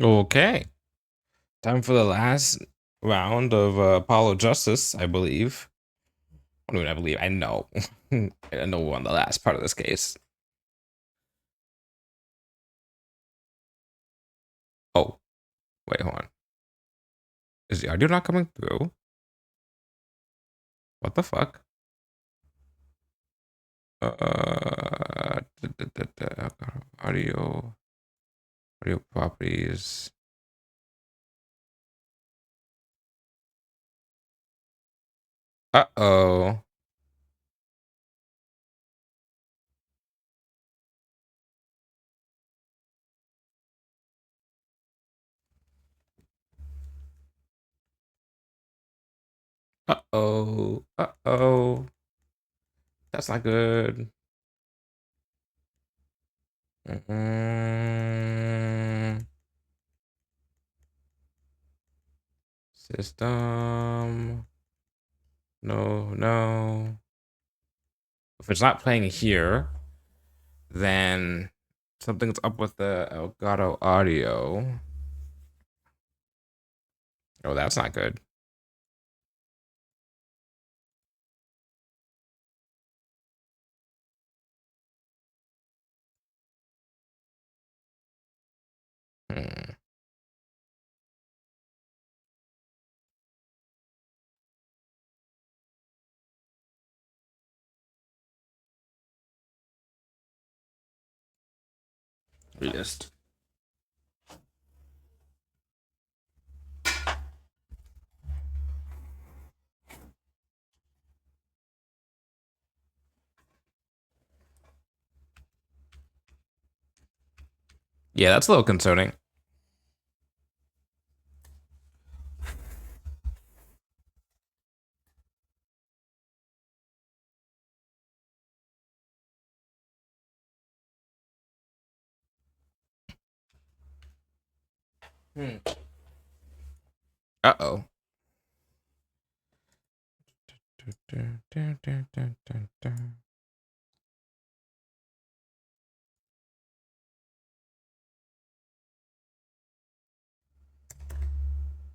Okay. Time for the last round of Apollo Justice, I believe. I mean, I believe. I know. I know we're on the last part of this case. Oh, wait, hold on. Is the audio not coming through? What the fuck? Audio, audio properties. Uh-oh. Uh-oh. Uh-oh. That's not good. Mm-mm. System. No, no. If it's not playing here, then something's up with the Elgato audio. Oh, that's not good. Hmm. List. Yeah, that's a little concerning. Hmm. Uh-oh.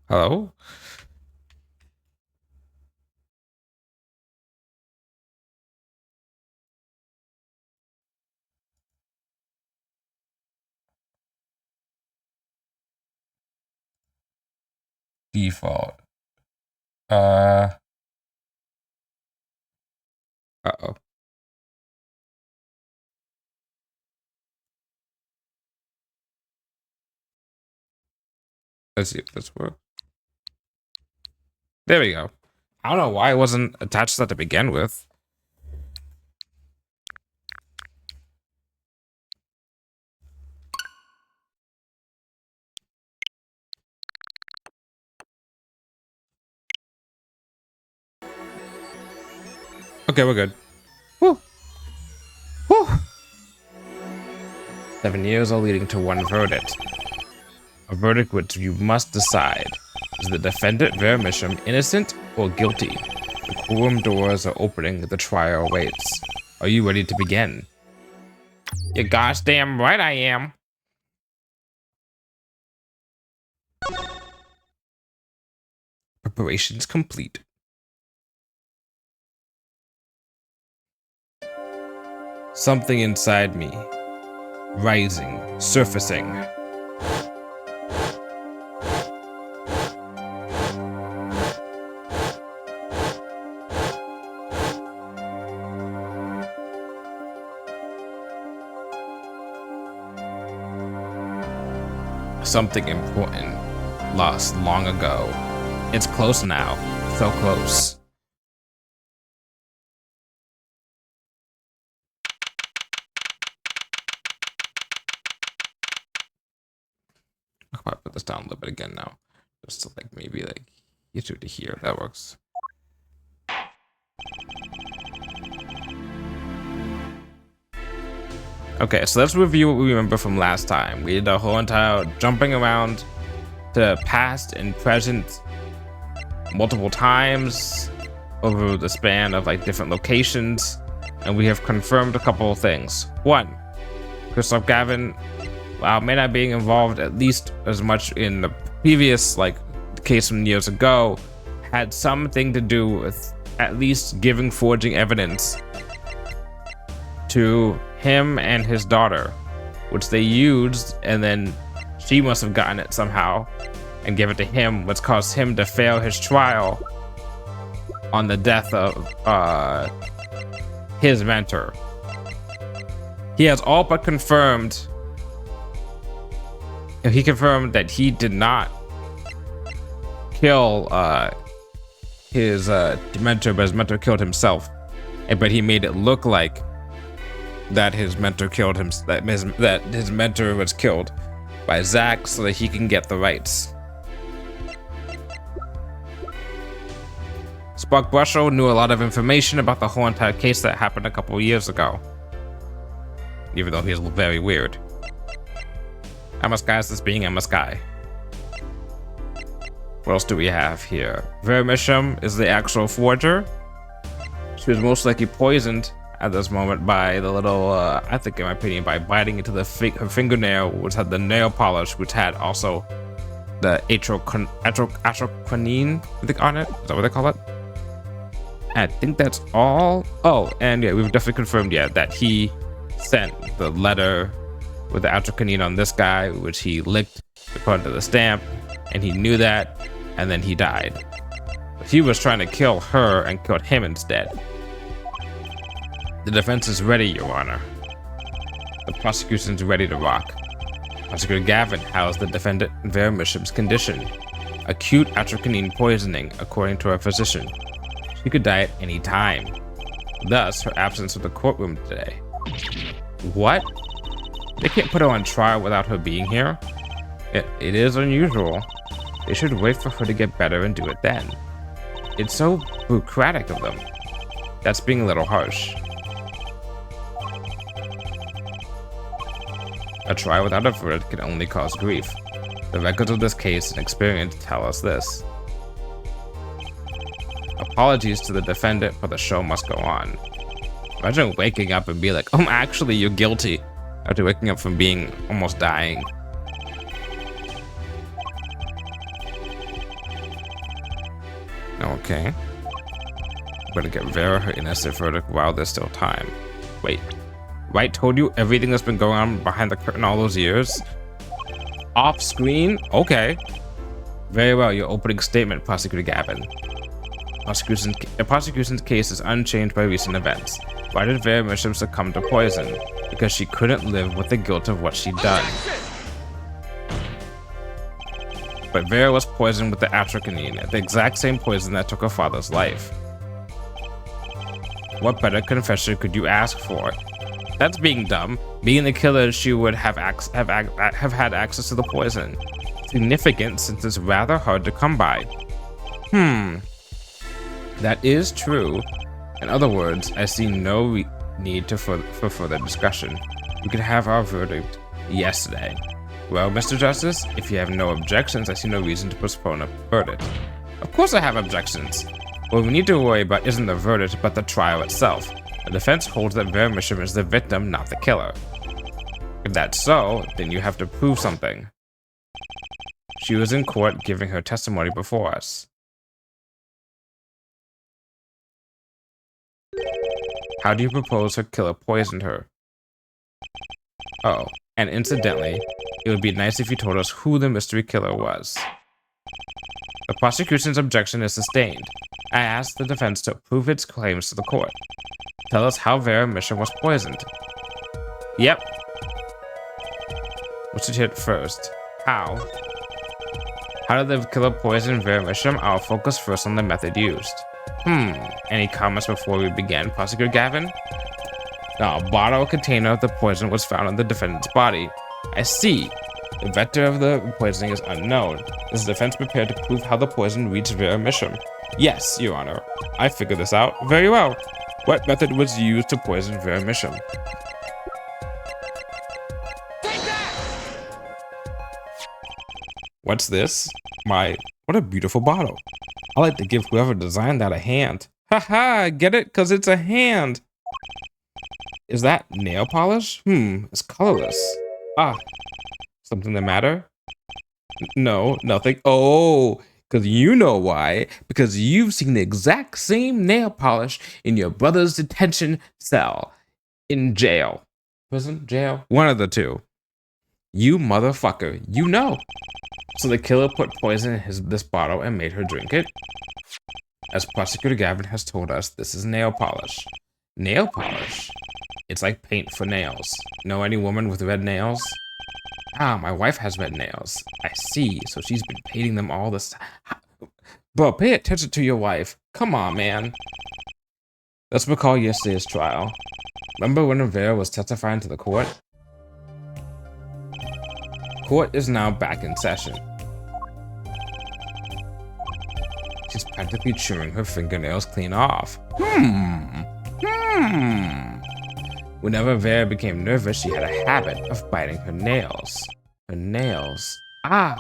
Hello? Default. Uh-oh. Let's see if this works. There we go. I don't know why it wasn't attached to that to begin with. Okay, we're good. Woo. Woo. 7 years are leading to one verdict. A verdict which you must decide. Is the defendant Vermisham innocent or guilty? The courtroom doors are opening. The trial awaits. Are you ready to begin? You gosh damn right I am. Preparations complete. Something inside me. Rising. Surfacing. Something important. Lost long ago. It's close now. So close. I'll probably put this down a little bit again now. Just to like maybe like you to hear. That works. Okay, so let's review what we remember from last time. We did a whole entire jumping around to past and present multiple times over the span of like different locations, and we have confirmed a couple of things. One, Christoph Gavin while may not being involved at least as much in the previous case from years ago, had something to do with at least giving forging evidence to him and his daughter, which they used, and then she must have gotten it somehow and give it to him, which caused him to fail his trial on the death of his mentor. He has all but confirmed. He confirmed that he did not kill his mentor, but his mentor killed himself. But he made it look like that his mentor killed him. That his mentor was killed by Zack, so that he can get the rights. Spark Brusho knew a lot of information about the whole entire case that happened a couple of years ago, even though he's very weird. Emma Sky is this being Emma Sky. What else do we have here? Vermisham is the actual forger. She was most likely poisoned at this moment by the little, I think in my opinion, by biting into her fingernail, which had the nail polish, which had also the atroquinine, I think, on it. Is that what they call it? I think that's all. Oh, and yeah, we've definitely confirmed, that he sent the letter with the atroquinine on this guy, which he licked according to the stamp, and he knew that, and then he died. But he was trying to kill her and killed him instead. The defense is ready, Your Honor. The prosecution's ready to rock. Prosecutor Gavin housed the defendant in Vermisham's condition. Acute atroquinine poisoning, according to her physician. She could die at any time. Thus, her absence from the courtroom today. What? They can't put her on trial without her being here? It is unusual. They should wait for her to get better and do it then. It's so bureaucratic of them. That's being a little harsh. A trial without a verdict can only cause grief. The records of this case and experience tell us this. Apologies to the defendant, but the show must go on. Imagine waking up and be like, oh, actually, you're guilty, after waking up from being almost dying. Okay. I'm gonna get Vera her innocent verdict while there's still time. Wait. Wright told you everything that's been going on behind the curtain all those years? Off screen? Okay. Very well, your opening statement, Prosecutor Gavin. The prosecution's case is unchanged by recent events. Why did Vera Misham succumb to poison? Because she couldn't live with the guilt of what she'd done. But Vera was poisoned with the atroquinine, the exact same poison that took her father's life. What better confession could you ask for? That's being dumb. Being the killer, she would have had access to the poison. Significant, since it's rather hard to come by. That is true. In other words, I see no need for further discussion. We could have our verdict yesterday. Well, Mr. Justice, if you have no objections, I see no reason to postpone a verdict. Of course I have objections. What we need to worry about isn't the verdict, but the trial itself. The defense holds that Vera Misham is the victim, not the killer. If that's so, then you have to prove something. She was in court giving her testimony before us. How do you propose her killer poisoned her? Oh, and incidentally, it would be nice if you told us who the mystery killer was. The prosecution's objection is sustained. I asked the defense to prove its claims to the court. Tell us how Vera Misham was poisoned. Yep. What should hit first? How? How did the killer poison Vera Misham? I'll focus first on the method used. Any comments before we begin, Prosecutor Gavin? Now, a bottle or container of the poison was found on the defendant's body. I see. The vector of the poisoning is unknown. Is the defense prepared to prove how the poison reached Vera Misham? Yes, Your Honor. I figured this out very well. What method was used to poison Vera Misham? What's this? What a beautiful bottle. I like to give whoever designed that a hand. Haha, get it? Because it's a hand. Is that nail polish? It's colorless. Ah, Something the matter? No, nothing. Oh, because you know why. Because you've seen the exact same nail polish in your brother's detention cell. In jail. Prison? Jail? One of the two. You motherfucker. You know. So the killer put poison in this bottle and made her drink it? As Prosecutor Gavin has told us, this is nail polish. Nail polish? It's like paint for nails. Know any woman with red nails? Ah, my wife has red nails. I see, so she's been painting them all this time. Bro, pay attention to your wife. Come on, man. Let's recall yesterday's trial. Remember when Rivera was testifying to the court? Court is now back in session. She's practically chewing her fingernails clean off. Whenever Vera became nervous, she had a habit of biting her nails. Her nails. Ah!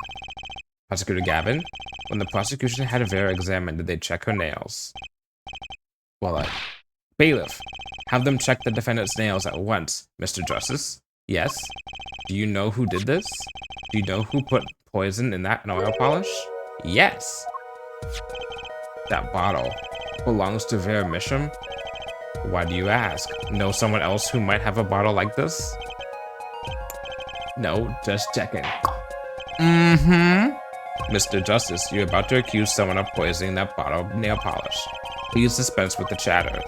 Prosecutor Gavin, when the prosecution had Vera examined, did they check her nails? Well, bailiff, have them check the defendant's nails at once, Mr. Justice. Yes? Do you know who did this? Do you know who put poison in that nail polish? Yes! That bottle belongs to Vera Misham? Why do you ask? Know someone else who might have a bottle like this? No, just checking. Mr. Justice, you're about to accuse someone of poisoning that bottle of nail polish. Please dispense with the chatter.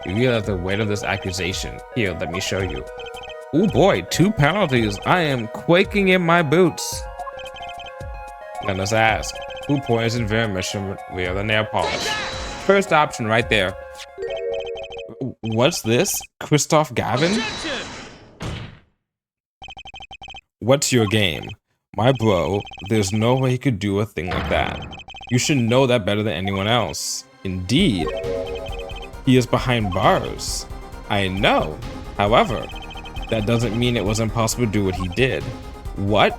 You realize the weight of this accusation. Here, let me show you. Oh boy, 2 penalties. I am quaking in my boots. Let us ask, who poisoned Vera Misham with the nail polish? First option right there. What's this? Christoph Gavin? What's your game? My bro, there's no way he could do a thing like that. You should know that better than anyone else. Indeed. He is behind bars. I know. However, that doesn't mean it was impossible to do what he did. What?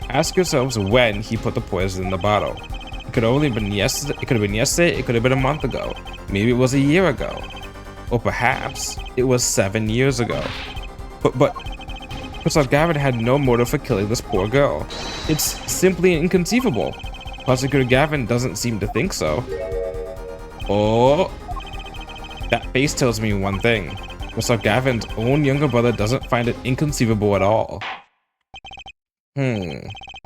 Ask yourselves when he put the poison in the bottle. It could have been yesterday, it could have been a month ago. Maybe it was a year ago. Or perhaps it was 7 years ago. But Christoph Gavin had no motive for killing this poor girl. It's simply inconceivable. Prosecutor Gavin doesn't seem to think so. Oh, that face tells me one thing. Christoph Gavin's own younger brother doesn't find it inconceivable at all.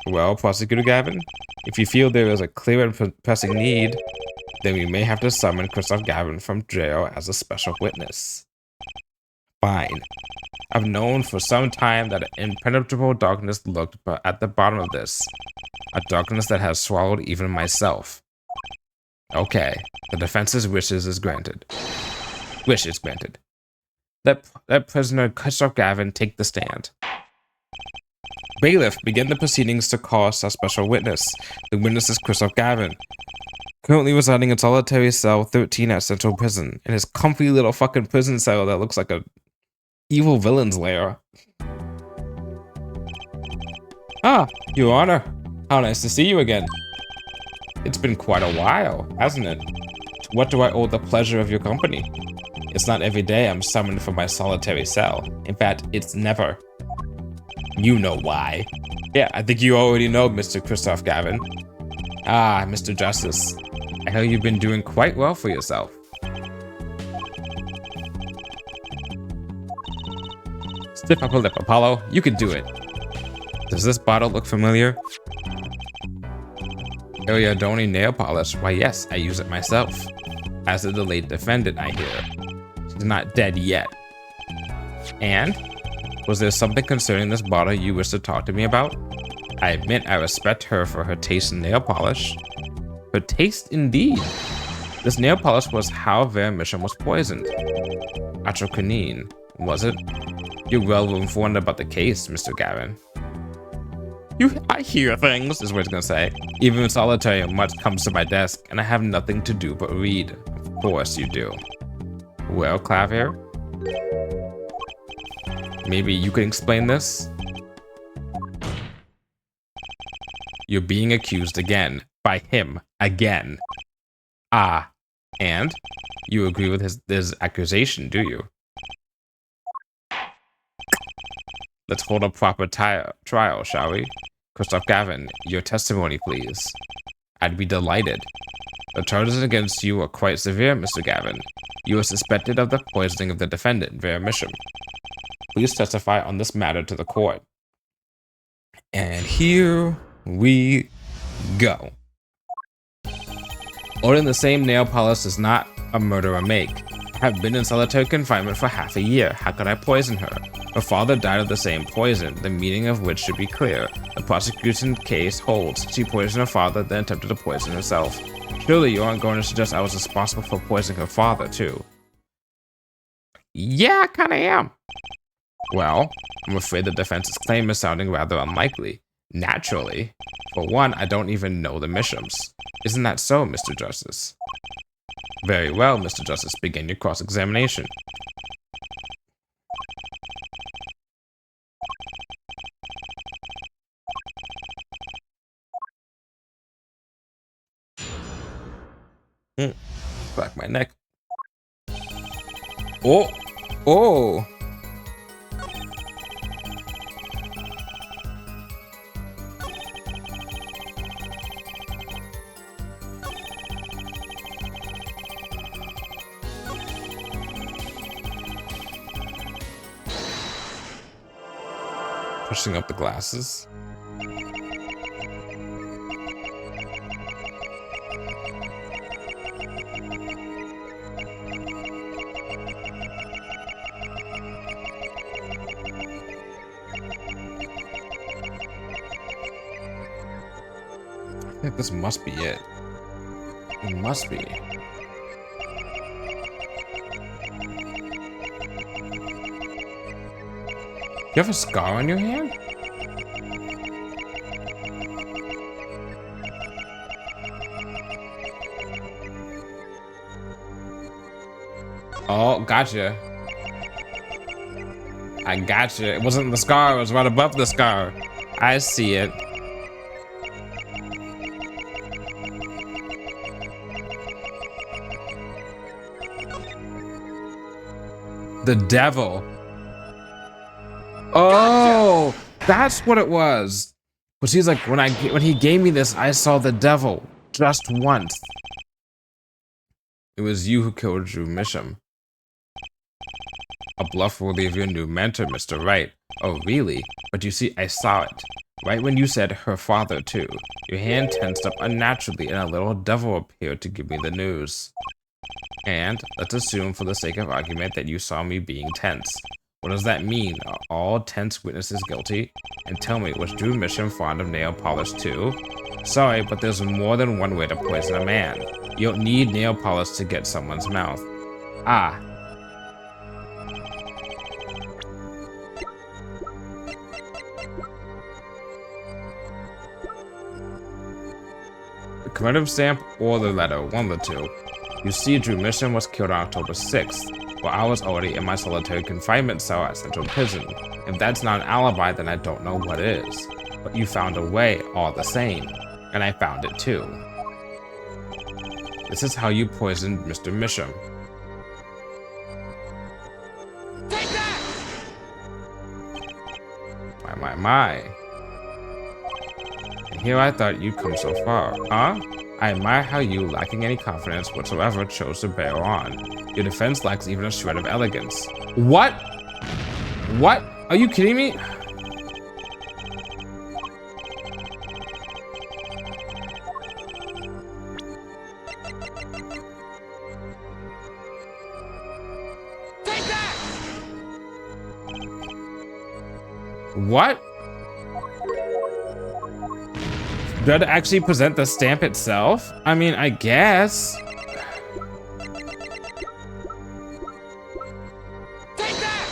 Well, Prosecutor Gavin, if you feel there is a clear and pressing need, then we may have to summon Christoph Gavin from jail as a special witness. Fine. I've known for some time that an impenetrable darkness lurked at the bottom of this. A darkness that has swallowed even myself. Okay, the defense's wishes is granted. Wish is granted. Let prisoner Christoph Gavin take the stand. Bailiff, begin the proceedings to call us a special witness. The witness is Christoph Gavin. Currently residing in solitary cell 13 at Central Prison. In his comfy little fucking prison cell that looks like a evil villain's lair. Ah, Your Honor. How nice to see you again. It's been quite a while, hasn't it? To what do I owe the pleasure of your company? It's not every day I'm summoned from my solitary cell. In fact, it's never. You know why. Yeah, I think you already know, Mr. Christoph Gavin. Ah, Mr. Justice. I hear you've been doing quite well for yourself. Stiff upper lip, Apollo. You can do it. Does this bottle look familiar? Ariadone nail polish. Why, yes, I use it myself. As did the late defendant, I hear. She's not dead yet. And? Was there something concerning this bottle you wish to talk to me about? I admit I respect her for her taste in nail polish. Her taste indeed. This nail polish was how Vera Misham was poisoned. Atroquinine, was it? You're well informed about the case, Mr. Gavin. I hear things, is what he's gonna say. Even in solitary, much comes to my desk, and I have nothing to do but read. Of course you do. Well, Clavier? Maybe you can explain this? You're being accused again. By him. Again. Ah. And? You agree with his accusation, do you? Let's hold a proper trial, shall we? Christoph Gavin, your testimony, please. I'd be delighted. The charges against you are quite severe, Mr. Gavin. You are suspected of the poisoning of the defendant, Vera Misham. Please testify on this matter to the court. And here we go. Ordering the same nail polish does not a murderer make. I have been in solitary confinement for half a year. How could I poison her? Her father died of the same poison, the meaning of which should be clear. The prosecution case holds. She poisoned her father, then attempted to poison herself. Surely you aren't going to suggest I was responsible for poisoning her father, too. Yeah, I kinda am. Well, I'm afraid the defense's claim is sounding rather unlikely. Naturally. For one, I don't even know the Mishams. Isn't that so, Mr. Justice? Very well, Mr. Justice. Begin your cross-examination. Crack my neck. Oh! Oh! Pushing up the glasses. I think this must be it. It must be. You have a scar on your hand? Oh, gotcha. I gotcha. It wasn't the scar, it was right above the scar. I see it. The devil. Oh, that's what it was. But she's like, when he gave me this, I saw the devil just once. It was you who killed Drew Misham. A bluff worthy of your new mentor, Mr. Wright. Oh, really? But you see, I saw it. Right when you said her father, too. Your hand tensed up unnaturally, and a little devil appeared to give me the news. And let's assume, for the sake of argument, that you saw me being tense. What does that mean? Are all tense witnesses guilty? And tell me, was Drew Misham fond of nail polish too? Sorry, but there's more than one way to poison a man. You don't need nail polish to get someone's mouth. Ah. The commemorative stamp or the letter, one of the two. You see, Drew Misham was killed on October 6th, while I was already in my solitary confinement cell at Central Prison. If that's not an alibi, then I don't know what is. But you found a way, all the same. And I found it too. This is how you poisoned Mr. Misham. Take that! My. And here I thought you'd come so far, huh? I admire how you, lacking any confidence whatsoever, chose to bear on. Your defense lacks even a shred of elegance. What? What? Are you kidding me? Take that! What? Do I have to actually present the stamp itself? I mean, I guess. Take that!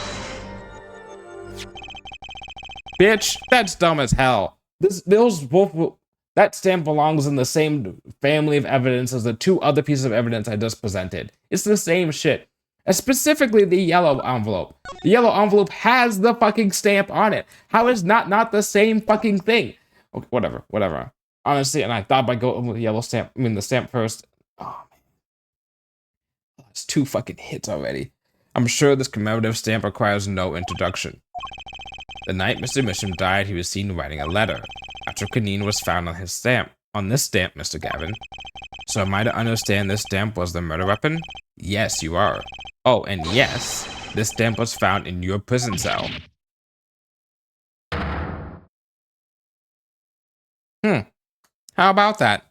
Bitch, that's dumb as hell. That stamp belongs in the same family of evidence as the two other pieces of evidence I just presented. It's the same shit. And specifically the yellow envelope. The yellow envelope has the fucking stamp on it. How is not the same fucking thing? Okay, whatever. Honestly, and I thought I'd go with the yellow stamp. I mean, the stamp first. Oh, man. That's 2 fucking hits already. I'm sure this commemorative stamp requires no introduction. The night Mr. Misham died, he was seen writing a letter. After quinine was found on his stamp. On this stamp, Mr. Gavin. So am I to understand this stamp was the murder weapon? Yes, you are. Oh, and yes, this stamp was found in your prison cell. How about that?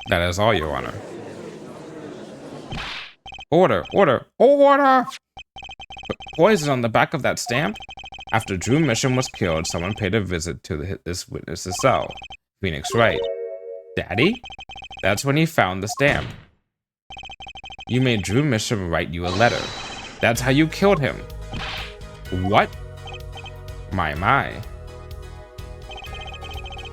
That is all, Your Honor. Order, order, order! Poison on the back of that stamp? After Drew Misham was killed, someone paid a visit to this witness's cell. Phoenix Wright. Daddy? That's when he found the stamp. You made Drew Misham write you a letter. That's how you killed him. What? My.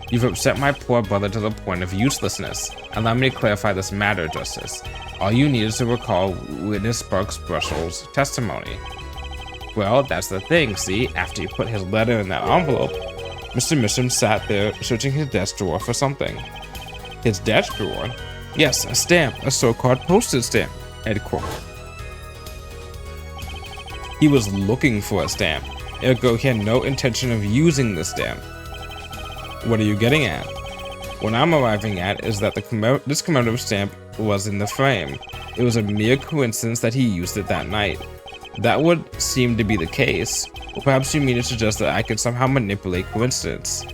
You've upset my poor brother to the point of uselessness. Allow me to clarify this matter, Justice. All you need is to recall witness Sparks Brussels' testimony. Well, that's the thing, see? After you put his letter in that envelope, Mr. Misham sat there searching his desk drawer for something. His desk drawer? Yes, a stamp, a so-called postage stamp, Ed quote. He was looking for a stamp, ergo he had no intention of using the stamp. What are you getting at? What I'm arriving at is that this commemorative stamp was in the frame. It was a mere coincidence that he used it that night. That would seem to be the case. Or perhaps you mean to suggest that I could somehow manipulate coincidence.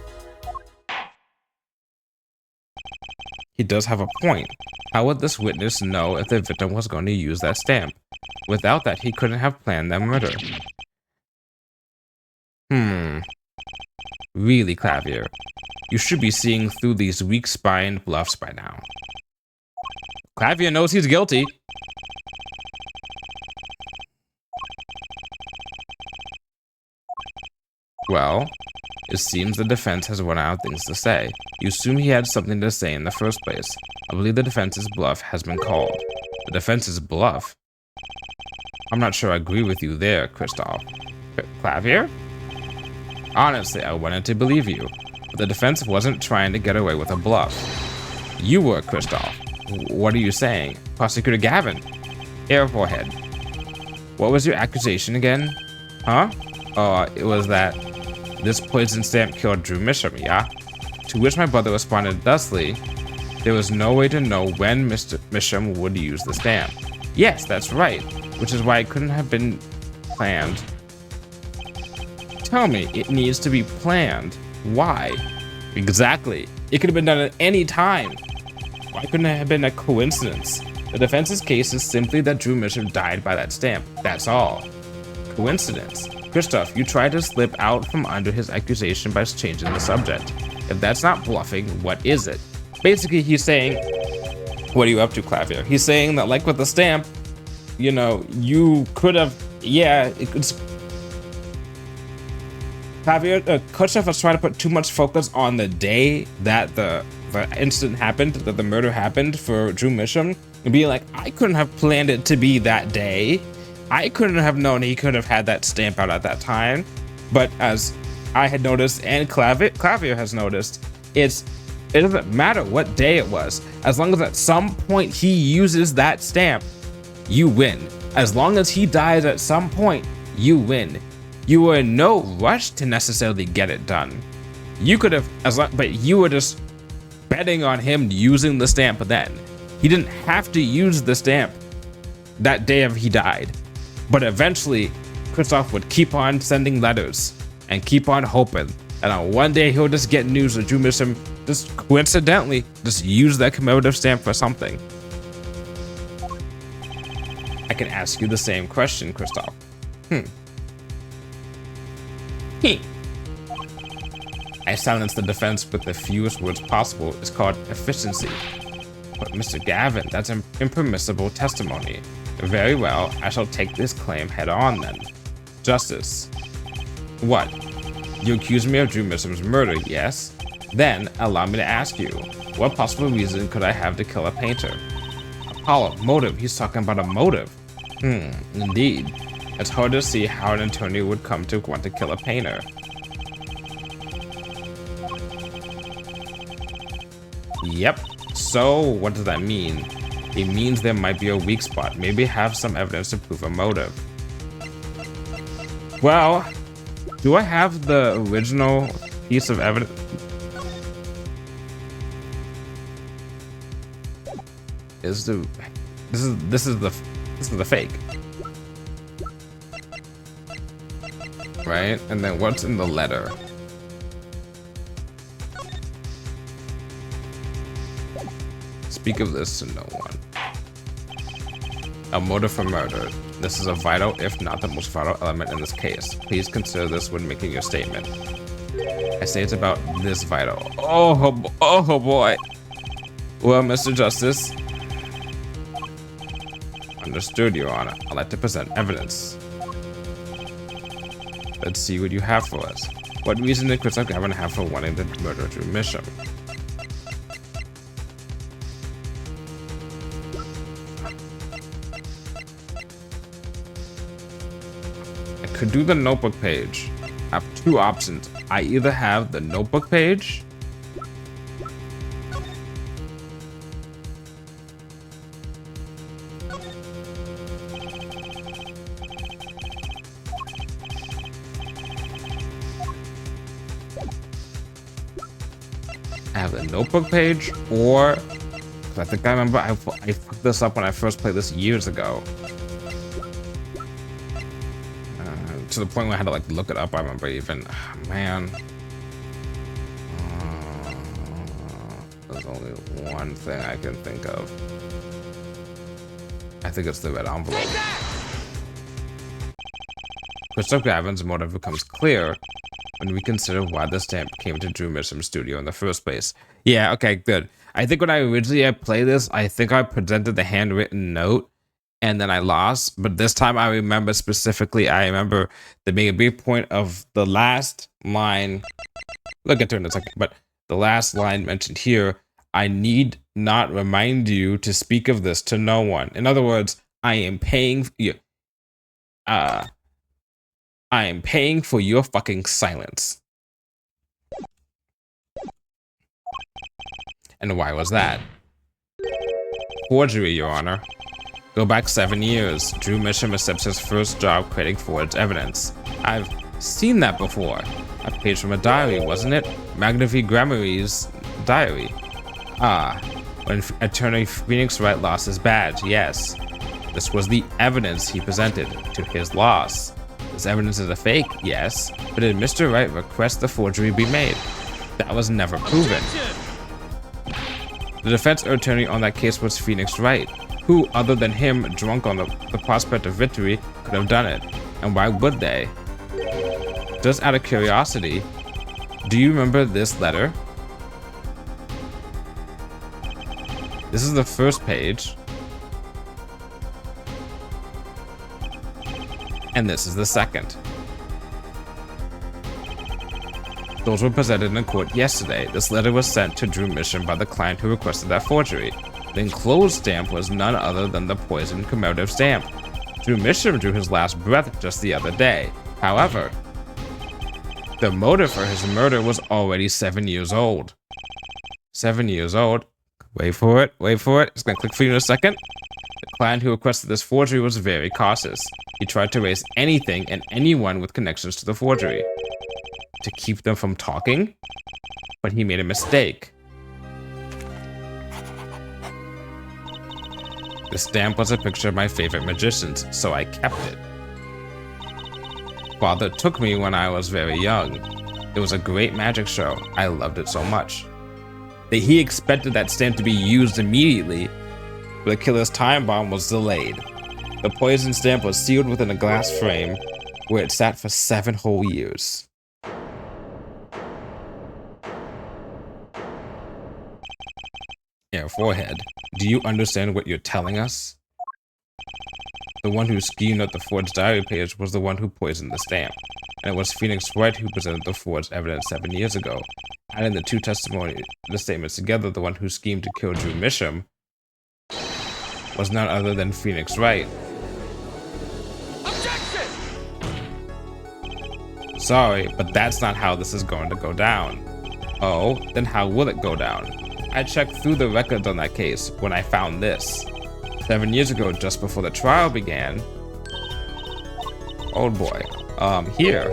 He does have a point. How would this witness know if the victim was going to use that stamp? Without that, he couldn't have planned that murder. Really, Clavier. You should be seeing through these weak-spined bluffs by now. Clavier knows he's guilty. Well, it seems the defense has run out of things to say. You assume he had something to say in the first place. I believe the defense's bluff has been called. The defense's bluff? I'm not sure I agree with you there, Christoph. Clavier? Honestly, I wanted to believe you, but the defense wasn't trying to get away with a bluff. You were, Christoph. What are you saying? Prosecutor Gavin? Air forehead. What was your accusation again? Huh? It was that this poison stamp killed Drew Misham, yeah? To which my brother responded thusly, there was no way to know when Mr. Misham would use the stamp. Yes, that's right, which is why it couldn't have been planned. Tell me, it needs to be planned. Why? Exactly. It could have been done at any time. Why couldn't it have been a coincidence? The defense's case is simply that Drew Misham died by that stamp. That's all. Coincidence. Christoph, you tried to slip out from under his accusation by changing the subject. If that's not bluffing, what is it? Basically, he's saying, what are you up to, Clavier? He's saying that, like with the stamp, you know, you could have, it's... Clavier, Khrushchev was trying to put too much focus on the day that the incident happened, that the murder happened for Drew Misham, and be like, I couldn't have planned it to be that day. I couldn't have known he could have had that stamp out at that time. But as I had noticed, and Clavier has noticed, it doesn't matter what day it was. As long as at some point he uses that stamp, you win. As long as he dies at some point, you win. You were in no rush to necessarily get it done. You could have, but you were just betting on him using the stamp then. He didn't have to use the stamp that day he died. But eventually, Christoph would keep on sending letters and keep on hoping. And on one day, he'll just get news that Drew Misham just coincidentally just used that commemorative stamp for something. I can ask you the same question, Christoph. I silenced the defense with the fewest words possible. It's called efficiency. But Mr. Gavin, that's impermissible testimony. Very well, I shall take this claim head on then. Justice. What? You accuse me of Drew Misham's murder, yes? Then, allow me to ask you, what possible reason could I have to kill a painter? Apollo, motive, he's talking about a motive. Indeed. It's hard to see how an attorney would come to want to kill a painter. Yep. So, what does that mean? It means there might be a weak spot. Maybe have some evidence to prove a motive. Well, do I have the original piece of evidence? This is the fake, right? And then what's in the letter? Speak of this to no one. A motive for murder. This is a vital, if not the most vital element in this case. Please consider this when making your statement. I say it's about this vital. Oh boy. Well, Mr. Justice. Understood, Your Honor. I'd like to present evidence. Let's see what you have for us. What reason did Christoph Gavin have for wanting the murder to miss him? I could do the notebook page. I have two options. I either have the notebook page or I think I remember I fucked this up when I first played this years ago. To the point where I had to like look it up. I remember even, man. There's only one thing I can think of. I think it's the red envelope. Christoph Gavin's motive becomes clear when we consider why the stamp came to Drew Misham's studio in the first place. Yeah, okay, good. I think when I originally played this, I think I presented the handwritten note and then I lost. But this time I remember specifically, I remember there being a big point of the last line. We'll get to it in a second, but the last line mentioned here, I need not remind you to speak of this to no one. In other words, I am paying you. I am paying for your fucking silence. And why was that? Forgery, Your Honor. Go back 7 years. Drew Misham accepts his first job creating forged evidence. I've seen that before. A page from a diary, wasn't it? Magnifique Gramarie's diary. When attorney Phoenix Wright lost his badge, yes. This was the evidence he presented to his loss. This evidence is a fake, yes, but did Mr. Wright request the forgery be made? That was never proven. The defense attorney on that case was Phoenix Wright. Who, other than him, drunk on the prospect of victory, could have done it? And why would they? Just out of curiosity, do you remember this letter? This is the first page. And this is the second. Those were presented in court yesterday. This letter was sent to Drew Misham by the client who requested that forgery. The enclosed stamp was none other than the poisoned commemorative stamp. Drew Misham drew his last breath just the other day. However, the motive for his murder was already 7 years old. 7 years old. Wait for it, wait for it. It's gonna click for you in a second. The client who requested this forgery was very cautious. He tried to erase anything and anyone with connections to the forgery to keep them from talking, but he made a mistake. The stamp was a picture of my favorite magicians, so I kept it. Father took me when I was very young. It was a great magic show. I loved it so much. That he expected that stamp to be used immediately, but the killer's time bomb was delayed. The poison stamp was sealed within a glass frame where it sat for 7 whole years. Yeah, forehead. Do you understand what you're telling us? The one who schemed up the forged diary page was the one who poisoned the stamp. And it was Phoenix Wright who presented the forged evidence 7 years ago. Adding the two the statements together, the one who schemed to kill Drew Misham was none other than Phoenix Wright. Objection! Sorry, but that's not how this is going to go down. Oh, then how will it go down? I checked through the records on that case when I found this. 7 years ago, just before the trial began. Old boy. Here.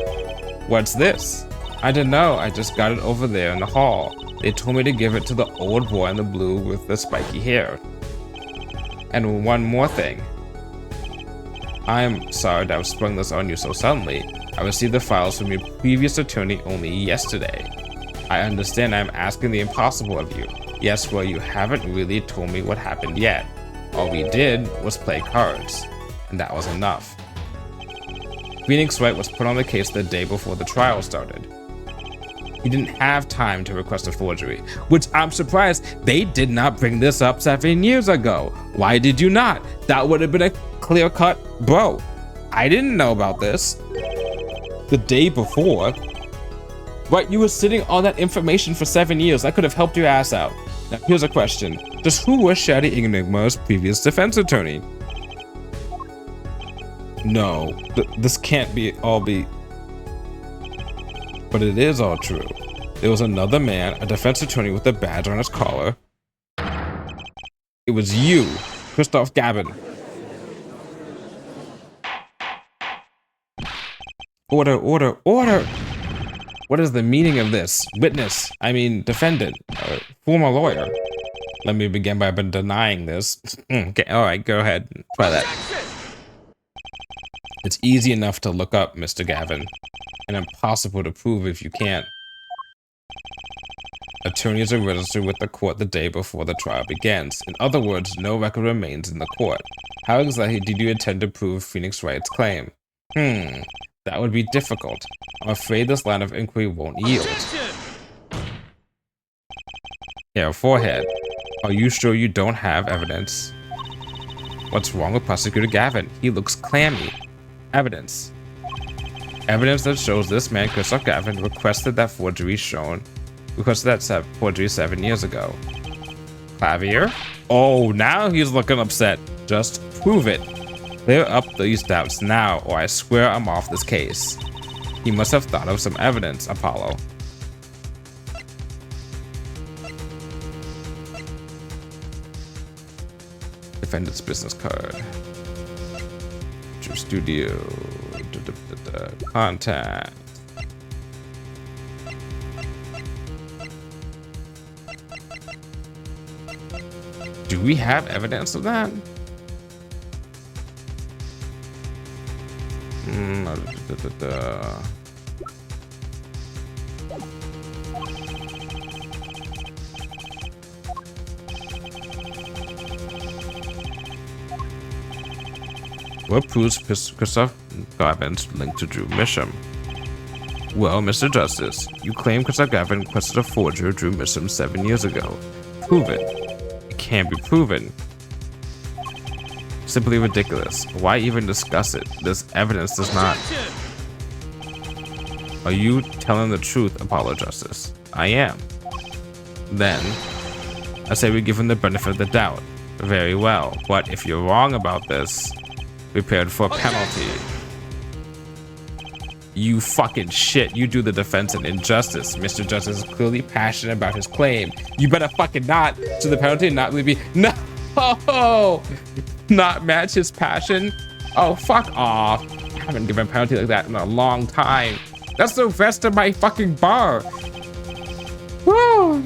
What's this? I don't know. I just got it over there in the hall. They told me to give it to the old boy in the blue with the spiky hair. And one more thing. I'm sorry to have sprung this on you so suddenly. I received the files from your previous attorney only yesterday. I understand I'm asking the impossible of you. Yes, well, you haven't really told me what happened yet. All we did was play cards, and that was enough. Phoenix Wright was put on the case the day before the trial started. He didn't have time to request a forgery, which I'm surprised they did not bring this up 7 years ago. Why did you not? That would have been a clear-cut, bro, I didn't know about this. The day before, right, you were sitting on that information for 7 years. I could have helped your ass out. Now, here's a question. Just who was Shady Enigma's previous defense attorney? No, this can't all be, but it is all true. There was another man, a defense attorney with a badge on his collar. It was you, Christoph Gavin. Order, order, order! What is the meaning of this? Witness, I mean defendant, former lawyer. Let me begin by denying this. Okay, alright, go ahead, try that. It's easy enough to look up, Mr. Gavin, and impossible to prove if you can't. Attorneys are registered with the court the day before the trial begins. In other words, no record remains in the court. How exactly did you intend to prove Phoenix Wright's claim? That would be difficult. I'm afraid this line of inquiry won't yield. Here, forehead. Are you sure you don't have evidence? What's wrong with Prosecutor Gavin? He looks clammy. Evidence. Evidence that shows this man, Christoph Gavin, requested that forgery 7 years ago. Clavier? Oh, now he's looking upset. Just prove it. Clear up these doubts now, or I swear I'm off this case. He must have thought of some evidence, Apollo. Defendant's business card. True Studio. Contact. Do we have evidence of that? What proves Christoph Gavin's link to Drew Misham? Well, Mr. Justice, you claim Christoph Gavin requested a forger Drew Misham 7 years ago. Prove it. It can't be proven. Simply ridiculous. Why even discuss it? This evidence does not. Are you telling the truth, Apollo Justice? I am. Then, I say we give him the benefit of the doubt. Very well, but if you're wrong about this, prepared for a penalty. You fucking shit. You do the defense an injustice. Mr. Justice is clearly passionate about his claim. You better fucking not. So the penalty not really be no. Not match his passion. Oh, fuck off. I haven't given a penalty like that in a long time. That's the rest of my fucking bar. Woo.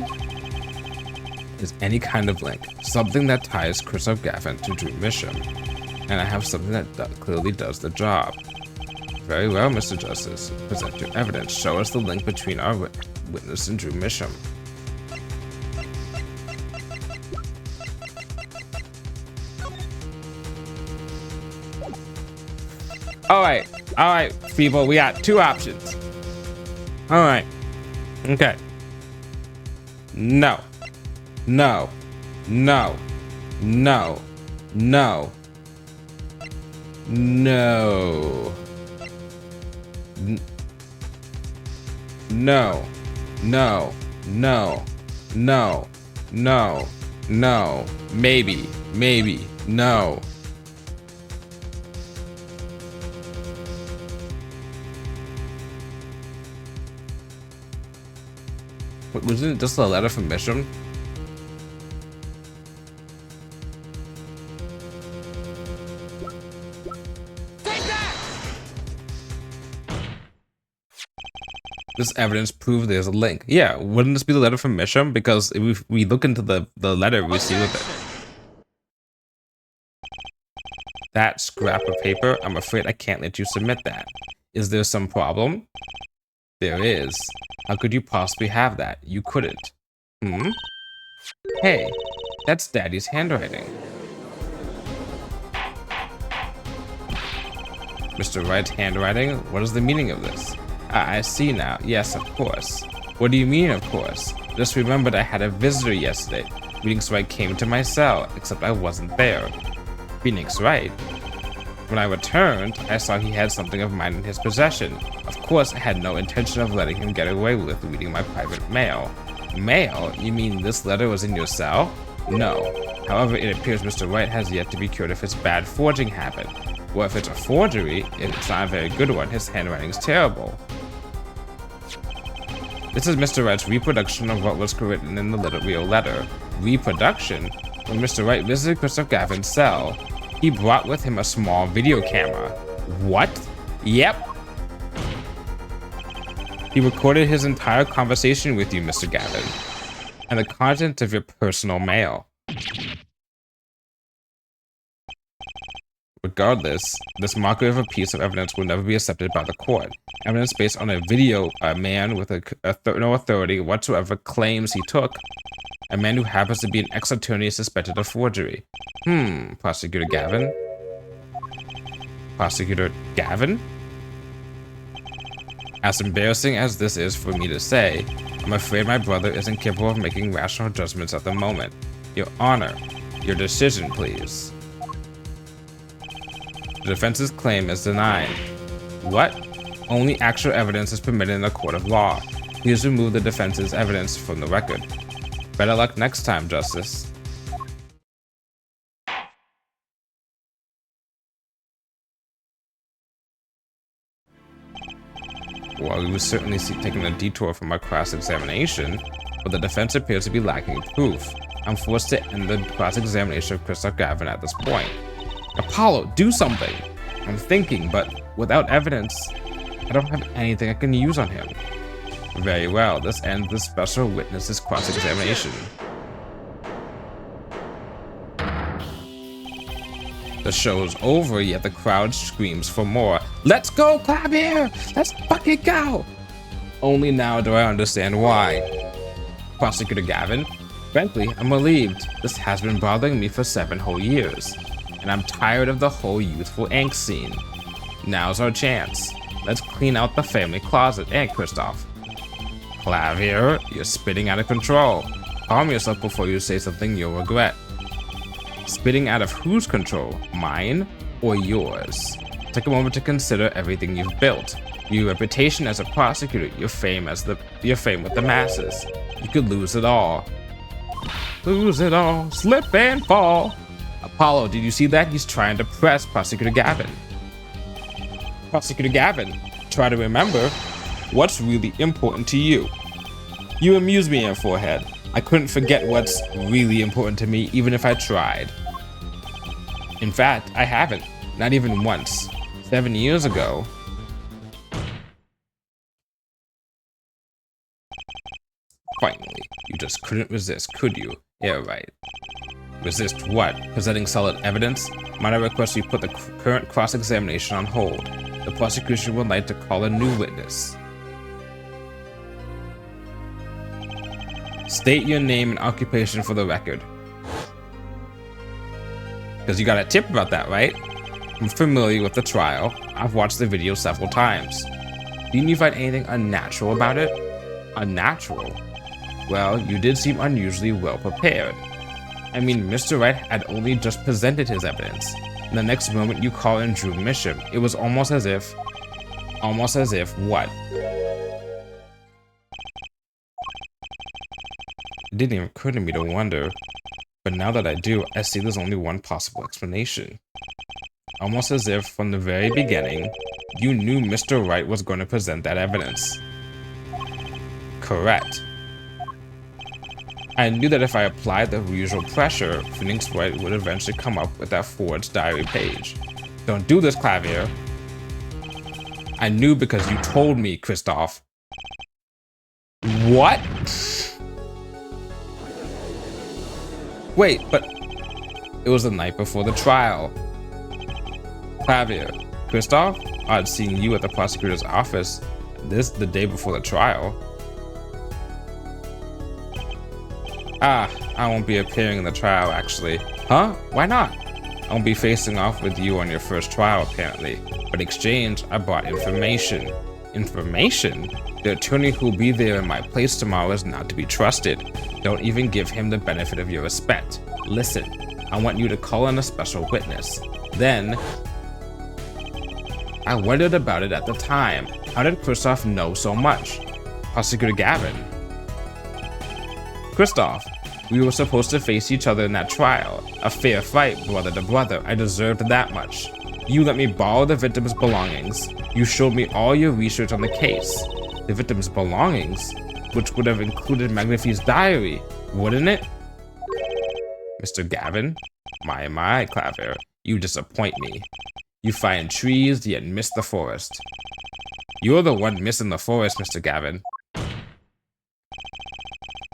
Is any kind of link, something that ties Christoph Gavin to Drew Misham. And I have something that clearly does the job. Very well, Mr. Justice. Present your evidence. Show us the link between our witness and Drew Misham. Alright, people, we got two options. Alright. Okay. No. No. No. No. No. No. No. No. No. No. No. No. Maybe. Maybe. No. Wasn't it just a letter from Misham? This evidence proves there's a link. Yeah, wouldn't this be the letter from Misham? Because if we look into the letter, we see with it. That scrap of paper, I'm afraid I can't let you submit that. Is there some problem? There is. How could you possibly have that? You couldn't. Hey, that's Daddy's handwriting. Mr. Wright's handwriting? What is the meaning of this? Ah, I see now. Yes, of course. What do you mean, of course? Just remembered I had a visitor yesterday. Phoenix Wright came to my cell, except I wasn't there. Phoenix Wright? When I returned, I saw he had something of mine in his possession. Of course, I had no intention of letting him get away with reading my private mail. Mail? You mean this letter was in your cell? No. However, it appears Mr. Wright has yet to be cured of his bad forging habit. Well, if it's a forgery, it's not a very good one. His handwriting's terrible. This is Mr. Wright's reproduction of what was written in the real letter. Reproduction? When Mr. Wright visited Christopher Gavin's cell, he brought with him a small video camera. What? Yep. He recorded his entire conversation with you, Mr. Gavin, and the contents of your personal mail. Regardless, this mockery of a piece of evidence will never be accepted by the court. Evidence based on a video a man with no authority whatsoever claims he took. A man who happens to be an ex-attorney is suspected of forgery. Prosecutor Gavin? Prosecutor Gavin? As embarrassing as this is for me to say, I'm afraid my brother isn't capable of making rational judgments at the moment. Your Honor, your decision, please. The defense's claim is denied. What? Only actual evidence is permitted in a court of law. Please remove the defense's evidence from the record. Better luck next time, Justice. Well, we were certainly taking a detour from our cross-examination, but the defense appears to be lacking proof. I'm forced to end the cross-examination of Christopher Gavin at this point. Apollo, do something! I'm thinking, but without evidence, I don't have anything I can use on him. Very well, this ends the special witness's cross-examination. The show's over, yet the crowd screams for more. Let's go, Clavier! Let's fucking go! Only now do I understand why. Prosecutor Gavin, frankly, I'm relieved. This has been bothering me for 7 whole years. And I'm tired of the whole youthful angst scene. Now's our chance. Let's clean out the family closet, Christoph. Clavier, you're spitting out of control. Calm yourself before you say something you'll regret. Spitting out of whose control? Mine or yours? Take a moment to consider everything you've built. Your reputation as a prosecutor, your fame with the masses. You could lose it all. Lose it all, slip and fall. Apollo, did you see that? He's trying to press Prosecutor Gavin. Prosecutor Gavin, try to remember what's really important to you. You amuse me, Forehead. I couldn't forget what's really important to me, even if I tried. In fact, I haven't. Not even once. 7 years ago. Finally, you just couldn't resist, could you? Yeah, right. Resist what? Presenting solid evidence? Might I request you put the current cross-examination on hold? The prosecution would like to call a new witness. State your name and occupation for the record. Because you got a tip about that, right? I'm familiar with the trial. I've watched the video several times. Didn't you find anything unnatural about it? Unnatural? Well, you did seem unusually well prepared. I mean, Mr. Wright had only just presented his evidence. And the next moment you call in Drew Misham. It was almost as if what? It didn't even occur to me to wonder. But now that I do, I see there's only one possible explanation. Almost as if from the very beginning, you knew Mr. Wright was going to present that evidence. Correct. I knew that if I applied the usual pressure, Phoenix Wright would eventually come up with that forged diary page. Don't do this, Clavier. I knew because you told me, Christoph. What? Wait, but it was the night before the trial. Flavia, Christoph, I'd seen you at the prosecutor's office. This the day before the trial. Ah, I won't be appearing in the trial, actually. Huh? Why not? I won't be facing off with you on your first trial, apparently. But in exchange, I brought information. Information? The attorney who'll be there in my place tomorrow is not to be trusted. Don't even give him the benefit of your respect. Listen, I want you to call in a special witness. Then, I wondered about it at the time. How did Christoph know so much? Prosecutor Gavin. Christoph, we were supposed to face each other in that trial. A fair fight, brother to brother. I deserved that much. You let me borrow the victim's belongings. You showed me all your research on the case. The victim's belongings? Which would have included Magnifie's diary, wouldn't it? Mr. Gavin? My, Claver, you disappoint me. You find trees, yet miss the forest. You're the one missing the forest, Mr. Gavin.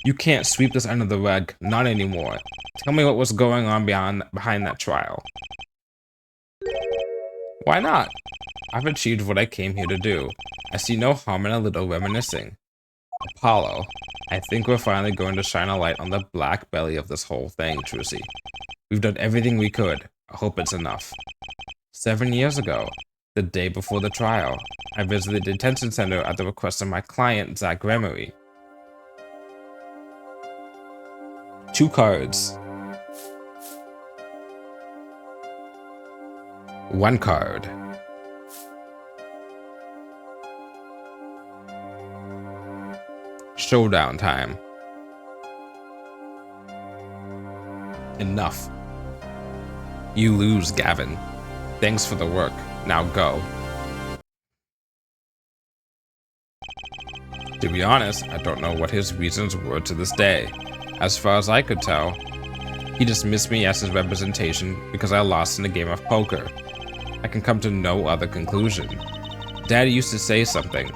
You can't sweep this under the rug, not anymore. Tell me what was going on behind that trial. Why not? I've achieved what I came here to do. I see no harm in a little reminiscing. Apollo, I think we're finally going to shine a light on the black belly of this whole thing, Trucy. We've done everything we could. I hope it's enough. 7 years ago, the day before the trial, I visited the detention center at the request of my client, Zach Gremery. 2 cards. 1 card. Showdown time. Enough. You lose, Gavin. Thanks for the work. Now go. To be honest, I don't know what his reasons were to this day. As far as I could tell, he dismissed me as his representation because I lost in a game of poker. I can come to no other conclusion. Daddy used to say something.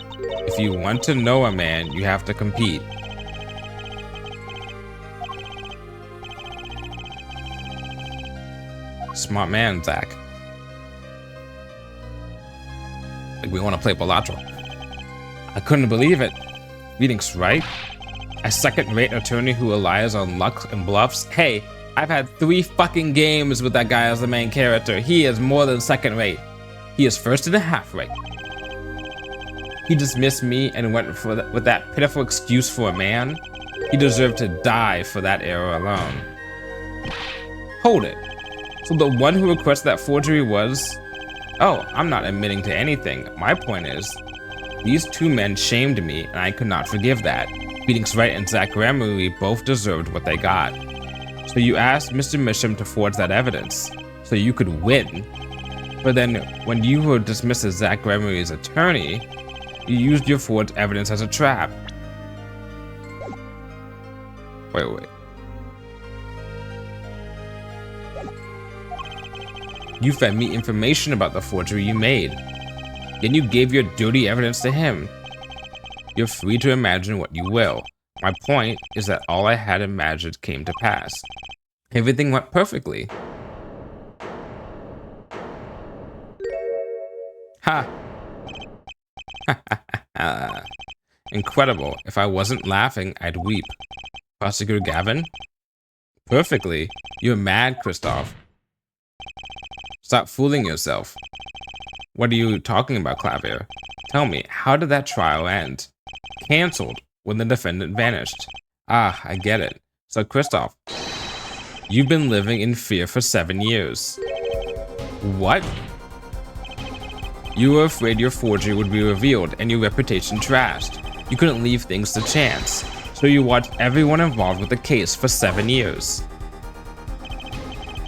If you want to know a man, you have to compete. Smart man, Zach. Like we want to play Balatro. I couldn't believe it. Greetings, Wright. A second-rate attorney who relies on luck and bluffs. Hey, I've had 3 fucking games with that guy as the main character. He is more than second-rate. He is first and a half rate. He dismissed me and went for with that pitiful excuse for a man. He deserved to die for that error alone. Hold it. So the one who requested that forgery was... Oh, I'm not admitting to anything. My point is, these 2 men shamed me and I could not forgive that. Greetings, Wright and Zach Gremery both deserved what they got. So you asked Mr. Misham to forge that evidence, so you could win. But then, when you were dismissed as Zach Gremery's attorney, you used your forged evidence as a trap. Wait. You fed me information about the forgery you made. Then you gave your dirty evidence to him. You're free to imagine what you will. My point is that all I had imagined came to pass. Everything went perfectly. Ha! Incredible. If I wasn't laughing, I'd weep. Prosecutor Gavin? Perfectly. You're mad, Christoph. Stop fooling yourself. What are you talking about, Clavier? Tell me, how did that trial end? Cancelled when the defendant vanished. Ah, I get it. So, Christoph, you've been living in fear for 7 years. What? You were afraid your forgery would be revealed and your reputation trashed. You couldn't leave things to chance, so you watched everyone involved with the case for 7 years.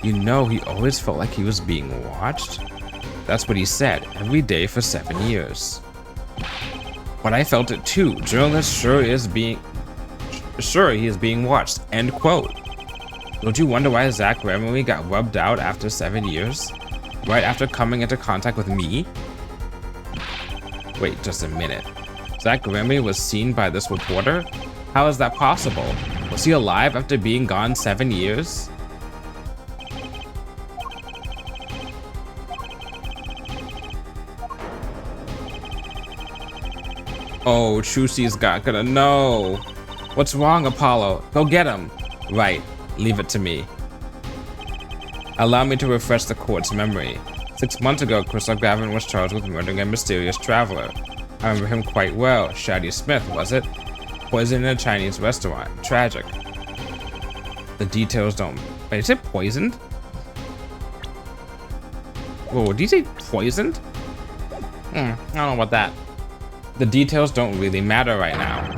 You know, he always felt like he was being watched. That's what he said every day for 7 years. But I felt it too. Journalist sure he is being watched. End quote. Don't you wonder why Zach Gremery got rubbed out after 7 years? Right after coming into contact with me? Wait just a minute. Zach Gremery was seen by this reporter? How is that possible? Was he alive after being gone 7 years? Oh, Chusi's gonna know. What's wrong, Apollo? Go get him. Right, leave it to me. Allow me to refresh the court's memory. 6 months ago, Christoph Gavin was charged with murdering a mysterious traveler. I remember him quite well. Shady Smith, was it? Poisoned in a Chinese restaurant. Tragic. The details don't... Wait, is it poisoned? Whoa, did you say poisoned? I don't know about that. The details don't really matter right now.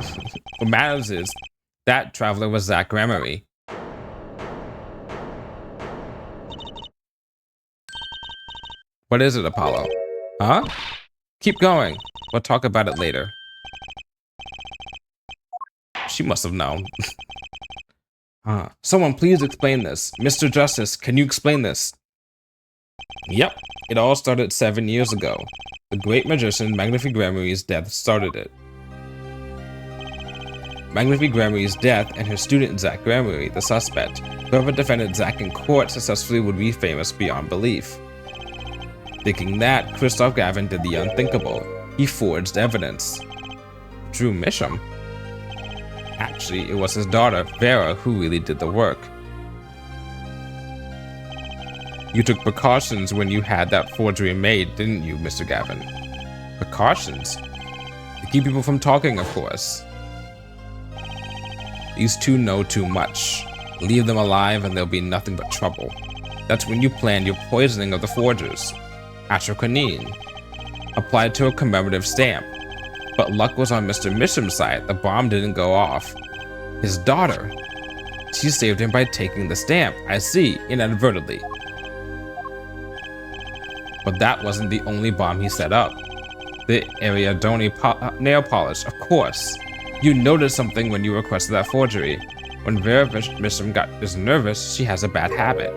What matters is that traveler was Zach Gramery. What is it, Apollo? Huh? Keep going. We'll talk about it later. She must have known. Someone please explain this. Mr. Justice, can you explain this? Yep, it all started 7 years ago. The great magician Magnifique Gramery's death started it. Magnifique Gramery's death and her student Zach Gramery, the suspect. Whoever defended Zach in court successfully would be famous beyond belief. Thinking that, Christoph Gavin did the unthinkable. He forged evidence. Drew Misham? Actually, it was his daughter, Vera, who really did the work. You took precautions when you had that forgery made, didn't you, Mr. Gavin? Precautions? To keep people from talking, of course. These two know too much. Leave them alive and there'll be nothing but trouble. That's when you planned your poisoning of the forgers. Atrocanine. Applied to a commemorative stamp. But luck was on Mr. Misham's side. The bomb didn't go off. His daughter. She saved him by taking the stamp. I see, inadvertently. But that wasn't the only bomb he set up. The Ariadne nail polish, of course. You noticed something when you requested that forgery. When Vera Misham is nervous, she has a bad habit.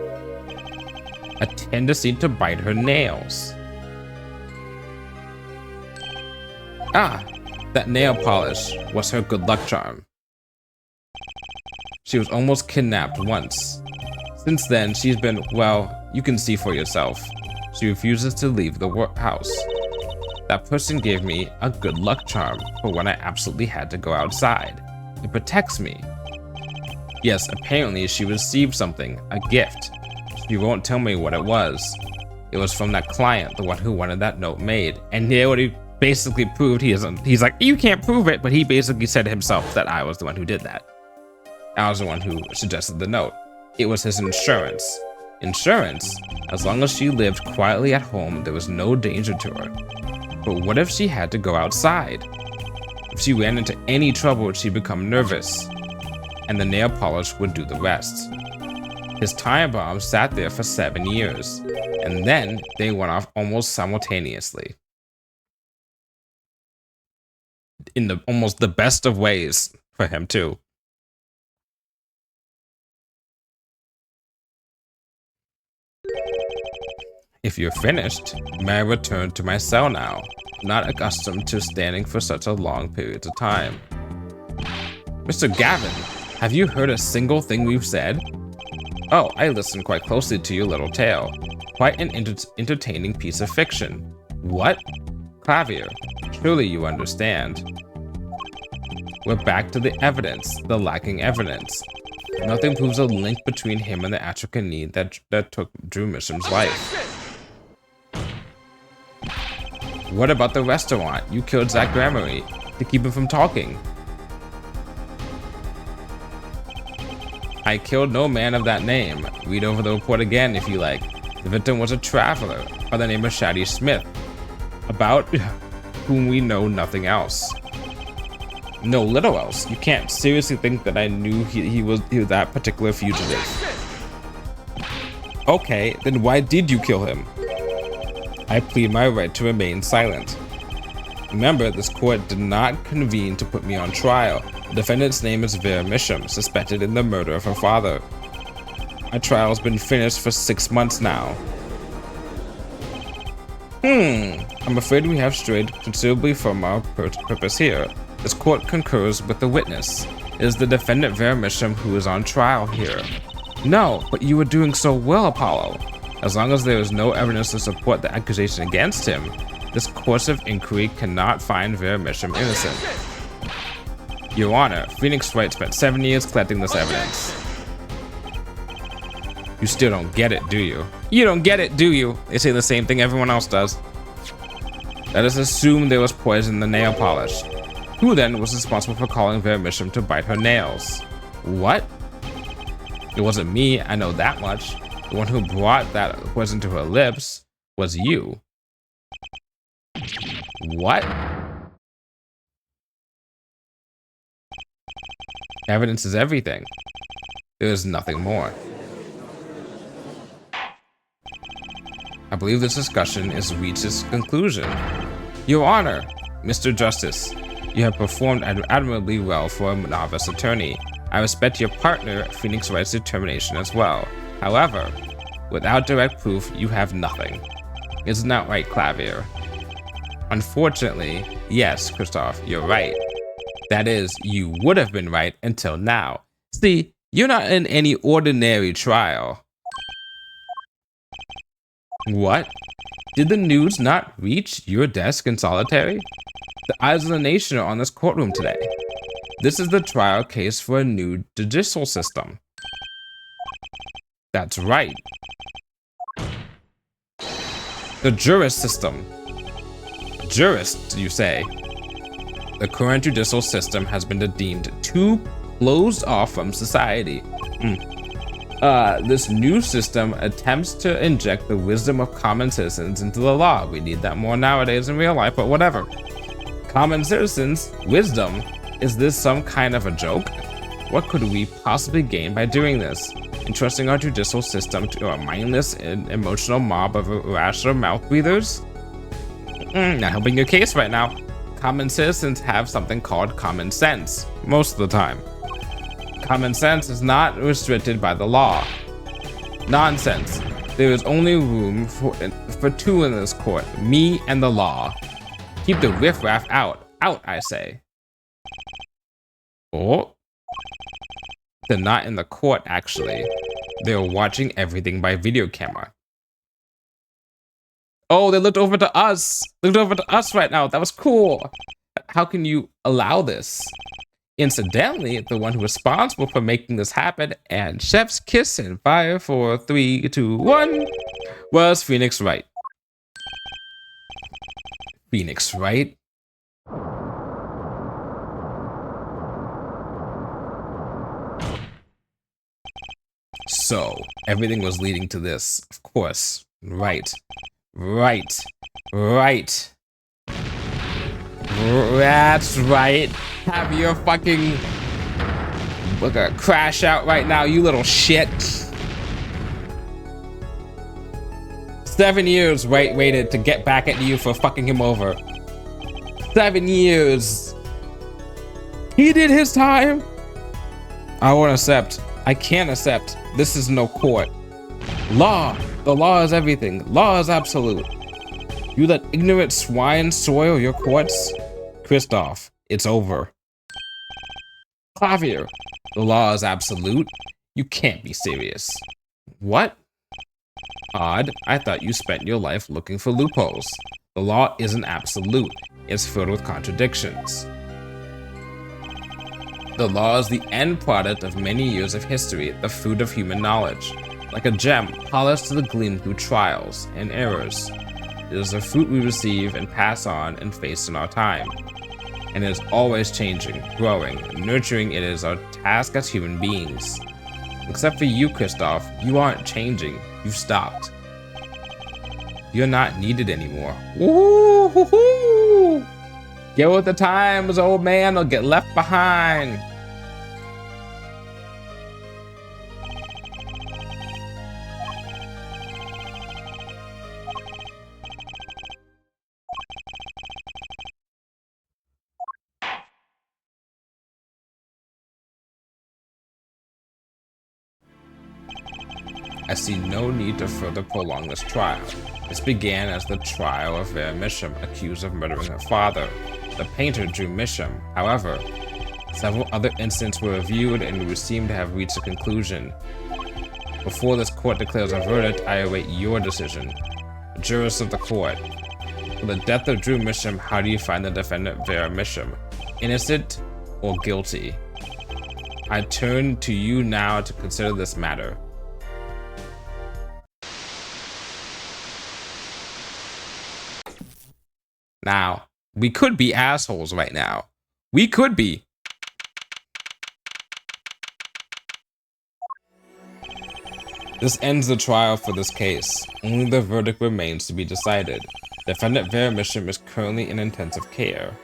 A tendency to bite her nails. Ah, that nail polish was her good luck charm. She was almost kidnapped once. Since then, she's been, well, you can see for yourself. She refuses to leave the house. That person gave me a good luck charm for when I absolutely had to go outside. It protects me. Yes, apparently she received something, a gift. She won't tell me what it was. It was from that client, the one who wanted that note made. And he already basically proved he's like, you can't prove it, but he basically said himself that I was the one who did that. I was the one who suggested the note. It was his insurance. Insurance? As long as she lived quietly at home, there was no danger to her. But what if she had to go outside? If she ran into any trouble, she'd become nervous, and the nail polish would do the rest. His time bomb sat there for 7 years, and then they went off almost simultaneously. In almost the best of ways for him, too. If you're finished, may I return to my cell now? Not accustomed to standing for such a long period of time. Mr. Gavin, have you heard a single thing we've said? Oh, I listened quite closely to your little tale. Quite an entertaining piece of fiction. What? Clavier, surely you understand. We're back to the evidence, the lacking evidence. Nothing proves a link between him and the Atrocanine that took Drew Misham's life. What about the restaurant? You killed Zach Gramery to keep him from talking. I killed no man of that name. Read over the report again if you like. The victim was a traveler by the name of Shady Smith, about whom we know nothing else. No little else. You can't seriously think that I knew he was that particular fugitive. Okay, then why did you kill him? I plead my right to remain silent. Remember, this court did not convene to put me on trial. The defendant's name is Vera Misham, suspected in the murder of her father. My trial's been finished for 6 months now. I'm afraid we have strayed considerably from our purpose here. This court concurs with the witness. It is the defendant Vermisham who is on trial here. No, but you were doing so well, Apollo. As long as there is no evidence to support the accusation against him, this course of inquiry cannot find Vermisham innocent. Your Honor, Phoenix Wright spent 7 years collecting this evidence. You still don't get it, do you? You don't get it, do you? They say the same thing everyone else does. Let us assume there was poison in the nail polish. Who then was responsible for calling Vermisham to bite her nails? What? It wasn't me, I know that much. The one who brought that poison to her lips was you. What? Evidence is everything. There is nothing more. I believe this discussion has reached its conclusion. Your Honor, Mr. Justice, you have performed admirably well for a novice attorney. I respect your partner, Phoenix Wright's determination as well. However, without direct proof, you have nothing. Isn't that right, Clavier? Unfortunately, yes, Kristoff, you're right. That is, you would have been right until now. See, you're not in any ordinary trial. What? Did the news not reach your desk in solitary? The eyes of the nation are on this courtroom today. This is the trial case for a new judicial system. That's right. The jurist system. Jurist, you say? The current judicial system has been deemed too closed off from society. This new system attempts to inject the wisdom of common citizens into the law. We need that more nowadays in real life, but whatever. Common citizens, wisdom. Is this some kind of a joke? What could we possibly gain by doing this? Entrusting our judicial system to a mindless and emotional mob of irrational mouth breathers? Not helping your case right now. Common citizens have something called common sense, most of the time. Common sense is not restricted by the law. Nonsense. There is only room for two in this court, me and the law. Keep the riffraff out. Out, I say. Oh. They're not in the court, actually. They're watching everything by video camera. Oh, they looked over to us. Looked over to us right now. That was cool. How can you allow this? Incidentally, the one who was responsible for making this happen and chef's kiss and fire for 3, 2, 1 was Phoenix Wright. Phoenix Wright? So, everything was leading to this, of course. Right. Right. Right. That's right. Have your fucking... We're gonna crash out right now, you little shit. 7 years waited to get back at you for fucking him over. 7 years. He did his time. I won't accept. I can't accept. This is no court. Law. The law is everything. Law is absolute. You let ignorant swine soil your courts? Kristoff, it's over. Clavier, the law is absolute. You can't be serious. What? Odd, I thought you spent your life looking for loopholes. The law isn't absolute. It's filled with contradictions. The law is the end product of many years of history, the fruit of human knowledge. Like a gem polished to the gleam through trials and errors. It is the fruit we receive and pass on and face in our time. And it is always changing, growing, nurturing. It is our task as human beings. Except for you, Kristoff, you aren't changing. You've stopped. You're not needed anymore. Woo-hoo-hoo-hoo! Get with the times, old man, or get left behind. I see no need to further prolong this trial. This began as the trial of Vermisham, accused of murdering her father. The painter drew Misham. However, Several other incidents were reviewed and we seem to have reached a conclusion. Before this court declares a verdict, I await your decision. Jurors of the court. For the death of Drew Misham, how do you find the defendant Vera Misham? Innocent or guilty? I turn to you now to consider this matter. Now, we could be assholes right now. We could be. This ends the trial for this case. Only the verdict remains to be decided. Defendant Vera Misham is currently in intensive care.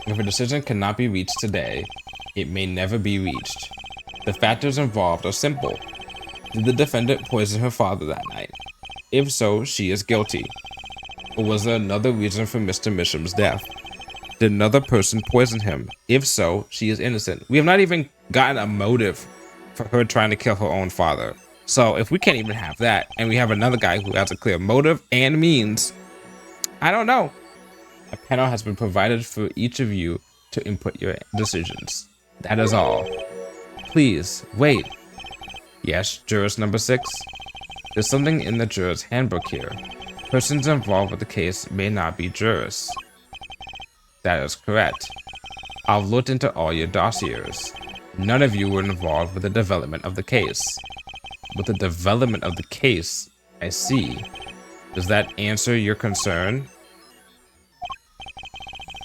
If a decision cannot be reached today, it may never be reached. The factors involved are simple. Did the defendant poison her father that night? If so, she is guilty. Or was there another reason for Mr. Misham's death? Did another person poison him? If so, she is innocent. We have not even gotten a motive for her trying to kill her own father. So if we can't even have that, and we have another guy who has a clear motive and means, I don't know. A panel has been provided for each of you to input your decisions. That is all. Please, wait. Yes, jurors number 6. There's something in the jurors handbook here. Persons involved with the case may not be jurors. That is correct. I've looked into all your dossiers. None of you were involved with the development of the case. With the development of the case, I see. Does that answer your concern?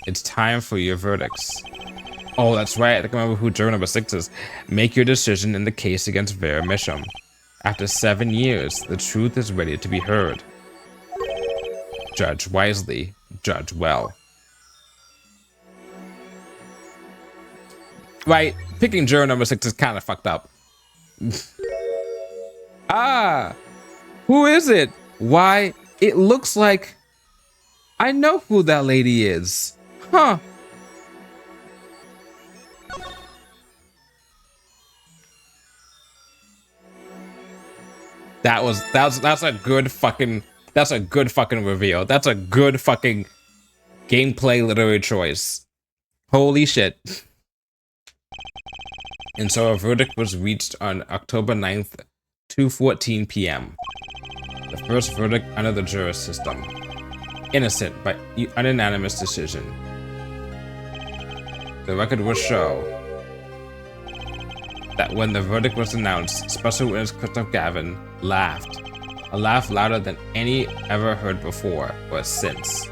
It's time for your verdicts. Oh, that's right. I think I remember who juror number 6 is. Make your decision in the case against Vera Misham. After 7 years, the truth is ready to be heard. Judge wisely, judge well. Right, picking juror number 6 is kind of fucked up. Ah, who is it? Why, it looks like I know who that lady is. Huh. That's a good fucking reveal. That's a good fucking gameplay literary choice. Holy shit. And so a verdict was reached on October 9th, 2:14 p.m. The first verdict under the juror system. Innocent by unanimous decision. The record will show that when the verdict was announced, Special Witness Christoph Gavin laughed. A laugh louder than any ever heard before or since.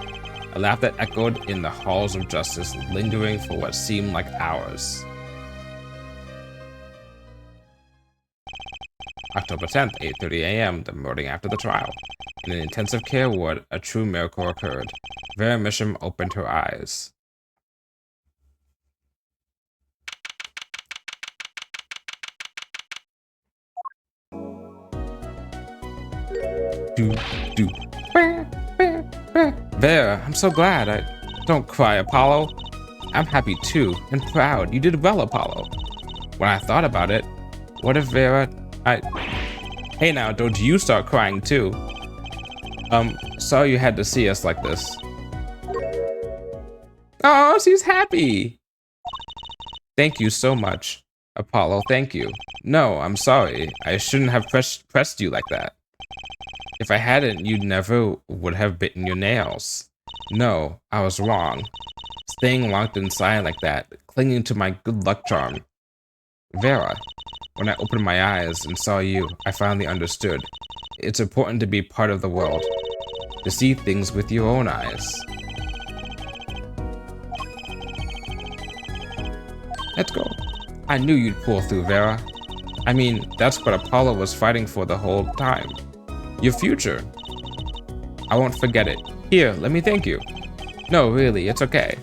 A laugh that echoed in the halls of justice, lingering for what seemed like hours. October 10th, 8:30 a.m., the morning after the trial. In an intensive care ward, a true miracle occurred. Vera Misham opened her eyes. Vera, I'm so glad. Don't cry, Apollo. I'm happy too, and proud. You did well, Apollo. When I thought about it, what if Vera... Hey now, don't you start crying too. Sorry you had to see us like this. Oh, she's happy. Thank you so much. Apollo, thank you. No, I'm sorry. I shouldn't have pressed you like that. If I hadn't, you never would have bitten your nails. No, I was wrong. Staying locked inside like that, clinging to my good luck charm. Vera, when I opened my eyes and saw you, I finally understood. It's important to be part of the world, to see things with your own eyes. Let's go. I knew you'd pull through, Vera. I mean, that's what Apollo was fighting for the whole time. Your future. I won't forget it. Here, let me thank you. No, really, it's okay.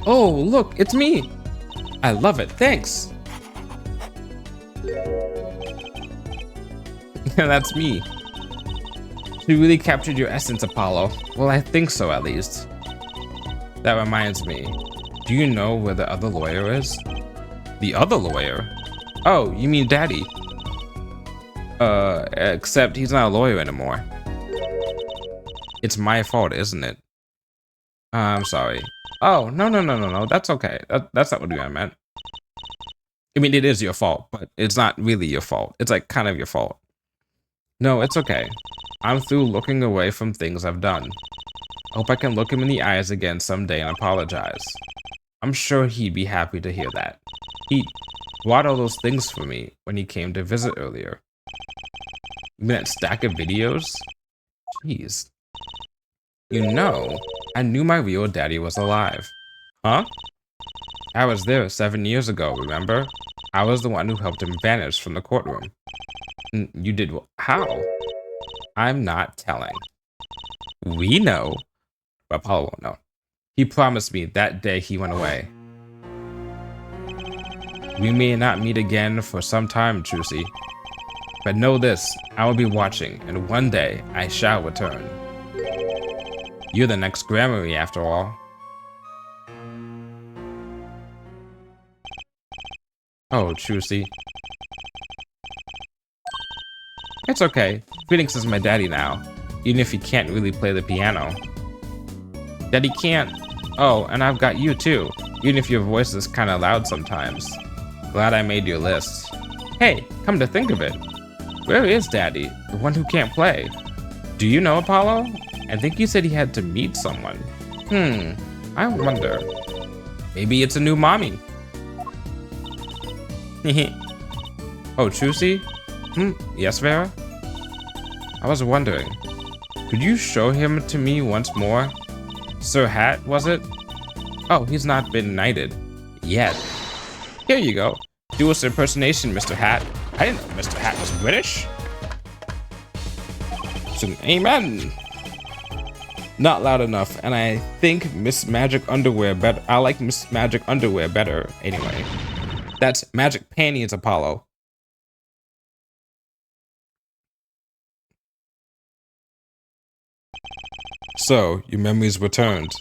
Oh, look, it's me. I love it, thanks. That's me. She really captured your essence, Apollo. Well, I think so, at least. That reminds me. Do you know where the other lawyer is? The other lawyer? Oh, you mean Daddy. Except he's not a lawyer anymore. It's my fault, isn't it? I'm sorry. Oh, no, no, no, no, no. That's okay. That's not what I meant. I mean, it is your fault, but it's not really your fault. It's like kind of your fault. No, it's okay. I'm through looking away from things I've done. I hope I can look him in the eyes again someday and apologize. I'm sure he'd be happy to hear that. He brought all those things for me when he came to visit earlier. You mean that stack of videos? Jeez. You know, I knew my real daddy was alive. Huh? I was there 7 years ago, remember? I was the one who helped him vanish from the courtroom. You did how? I'm not telling. We know, but Apollo won't know. He promised me that day he went away. We may not meet again for some time, Trucy. But know this, I will be watching, and one day I shall return. You're the next Grammarly, after all. Oh, Trucy. It's okay. Phoenix is my daddy now, even if he can't really play the piano. Daddy can't. Oh, and I've got you too, even if your voice is kinda loud sometimes. Glad I made your list. Hey, come to think of it, where is Daddy, the one who can't play? Do you know Apollo? I think you said he had to meet someone. I wonder. Maybe it's a new mommy. Oh, Trucy? Yes, Vera? I was wondering, could you show him to me once more? Sir Hat, was it? Oh, he's not been knighted. Yet. Here you go. Do us an impersonation, Mr. Hat. I didn't know Mr. Hat was British. So, amen. Not loud enough, and I think Miss Magic Underwear better. I like Miss Magic Underwear better. Anyway, that's Magic Panties, Apollo. So, your memories returned.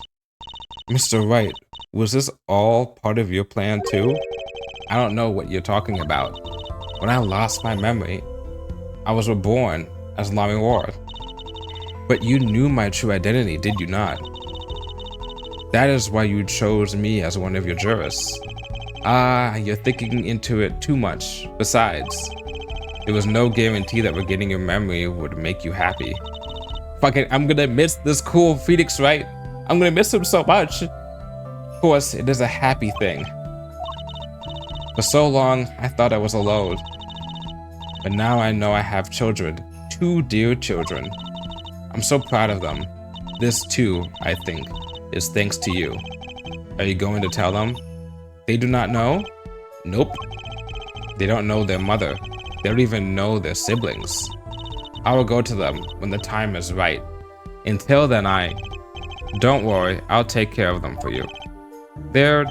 Mr. Wright, was this all part of your plan too? I don't know what you're talking about. When I lost my memory, I was reborn as Lami Ward. But you knew my true identity, did you not? That is why you chose me as one of your jurists. Ah, you're thinking into it too much. Besides, there was no guarantee that forgetting your memory would make you happy. Fuck it, I'm gonna miss this cool Phoenix, right? I'm gonna miss him so much. Of course, it is a happy thing. For so long, I thought I was alone. But now I know I have children, 2 dear children. I'm so proud of them. This too, I think, is thanks to you. Are you going to tell them? They do not know? Nope. They don't know their mother. They don't even know their siblings. I will go to them when the time is right. Until then, don't worry, I'll take care of them for you. They're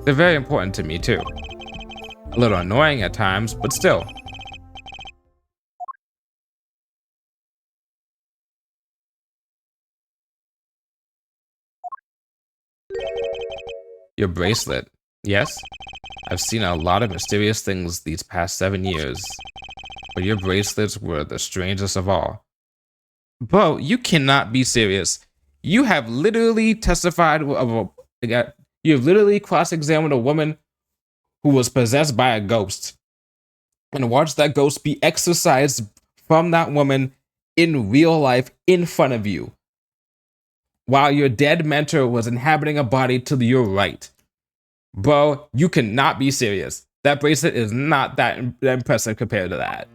very important to me too. A little annoying at times, but still. Your bracelet. Yes? I've seen a lot of mysterious things these past 7 years, but your bracelets were the strangest of all. Bro, you cannot be serious. You have literally testified of you have literally cross-examined a woman who was possessed by a ghost and watched that ghost be exorcised from that woman in real life in front of you, while your dead mentor was inhabiting a body to your right. Bro, you cannot be serious. That bracelet is not that impressive compared to that.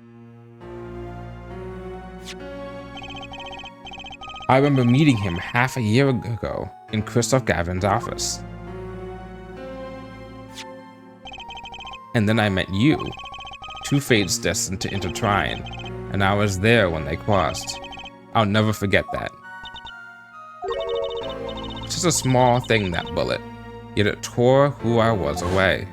I remember meeting him half a year ago in Christoph Gavin's office. And then I met you. 2 fates destined to intertwine, and I was there when they crossed. I'll never forget that. It's just a small thing, that bullet, yet it tore who I was away.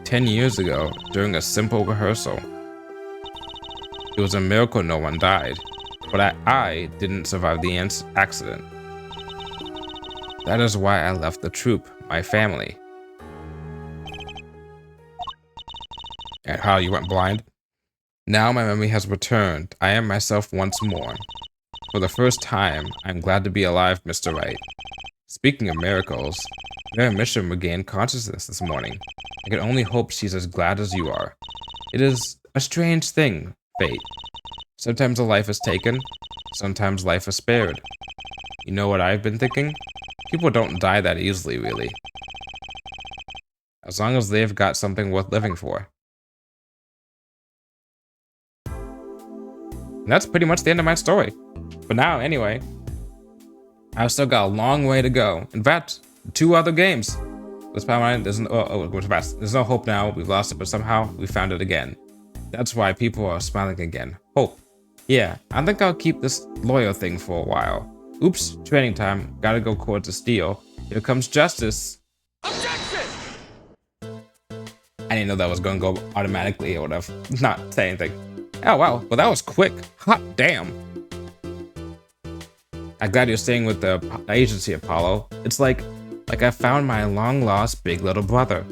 10 years ago, during a simple rehearsal. It was a miracle no one died, but I didn't survive the accident. That is why I left the troupe, my family. And how you went blind? Now my memory has returned. I am myself once more. For the first time, I'm glad to be alive, Mr. Wright. Speaking of miracles, Vera Misham regained consciousness this morning. I can only hope she's as glad as you are. It is a strange thing, fate. Sometimes a life is taken, sometimes life is spared. You know what I've been thinking? People don't die that easily, really. As long as they've got something worth living for. And that's pretty much the end of my story. For now, anyway. I've still got a long way to go. In fact, 2 other games. This time there's no hope now. We've lost it, but somehow we found it again. That's why people are smiling again. Hope. Yeah, I think I'll keep this lawyer thing for a while. Oops, training time. Gotta go court to steal. Here comes justice. Objection! I didn't know that was gonna go automatically. I would have not say anything. Oh wow, well that was quick. Hot damn. I'm glad you're staying with the agency, Apollo. It's like I found my long-lost big little brother.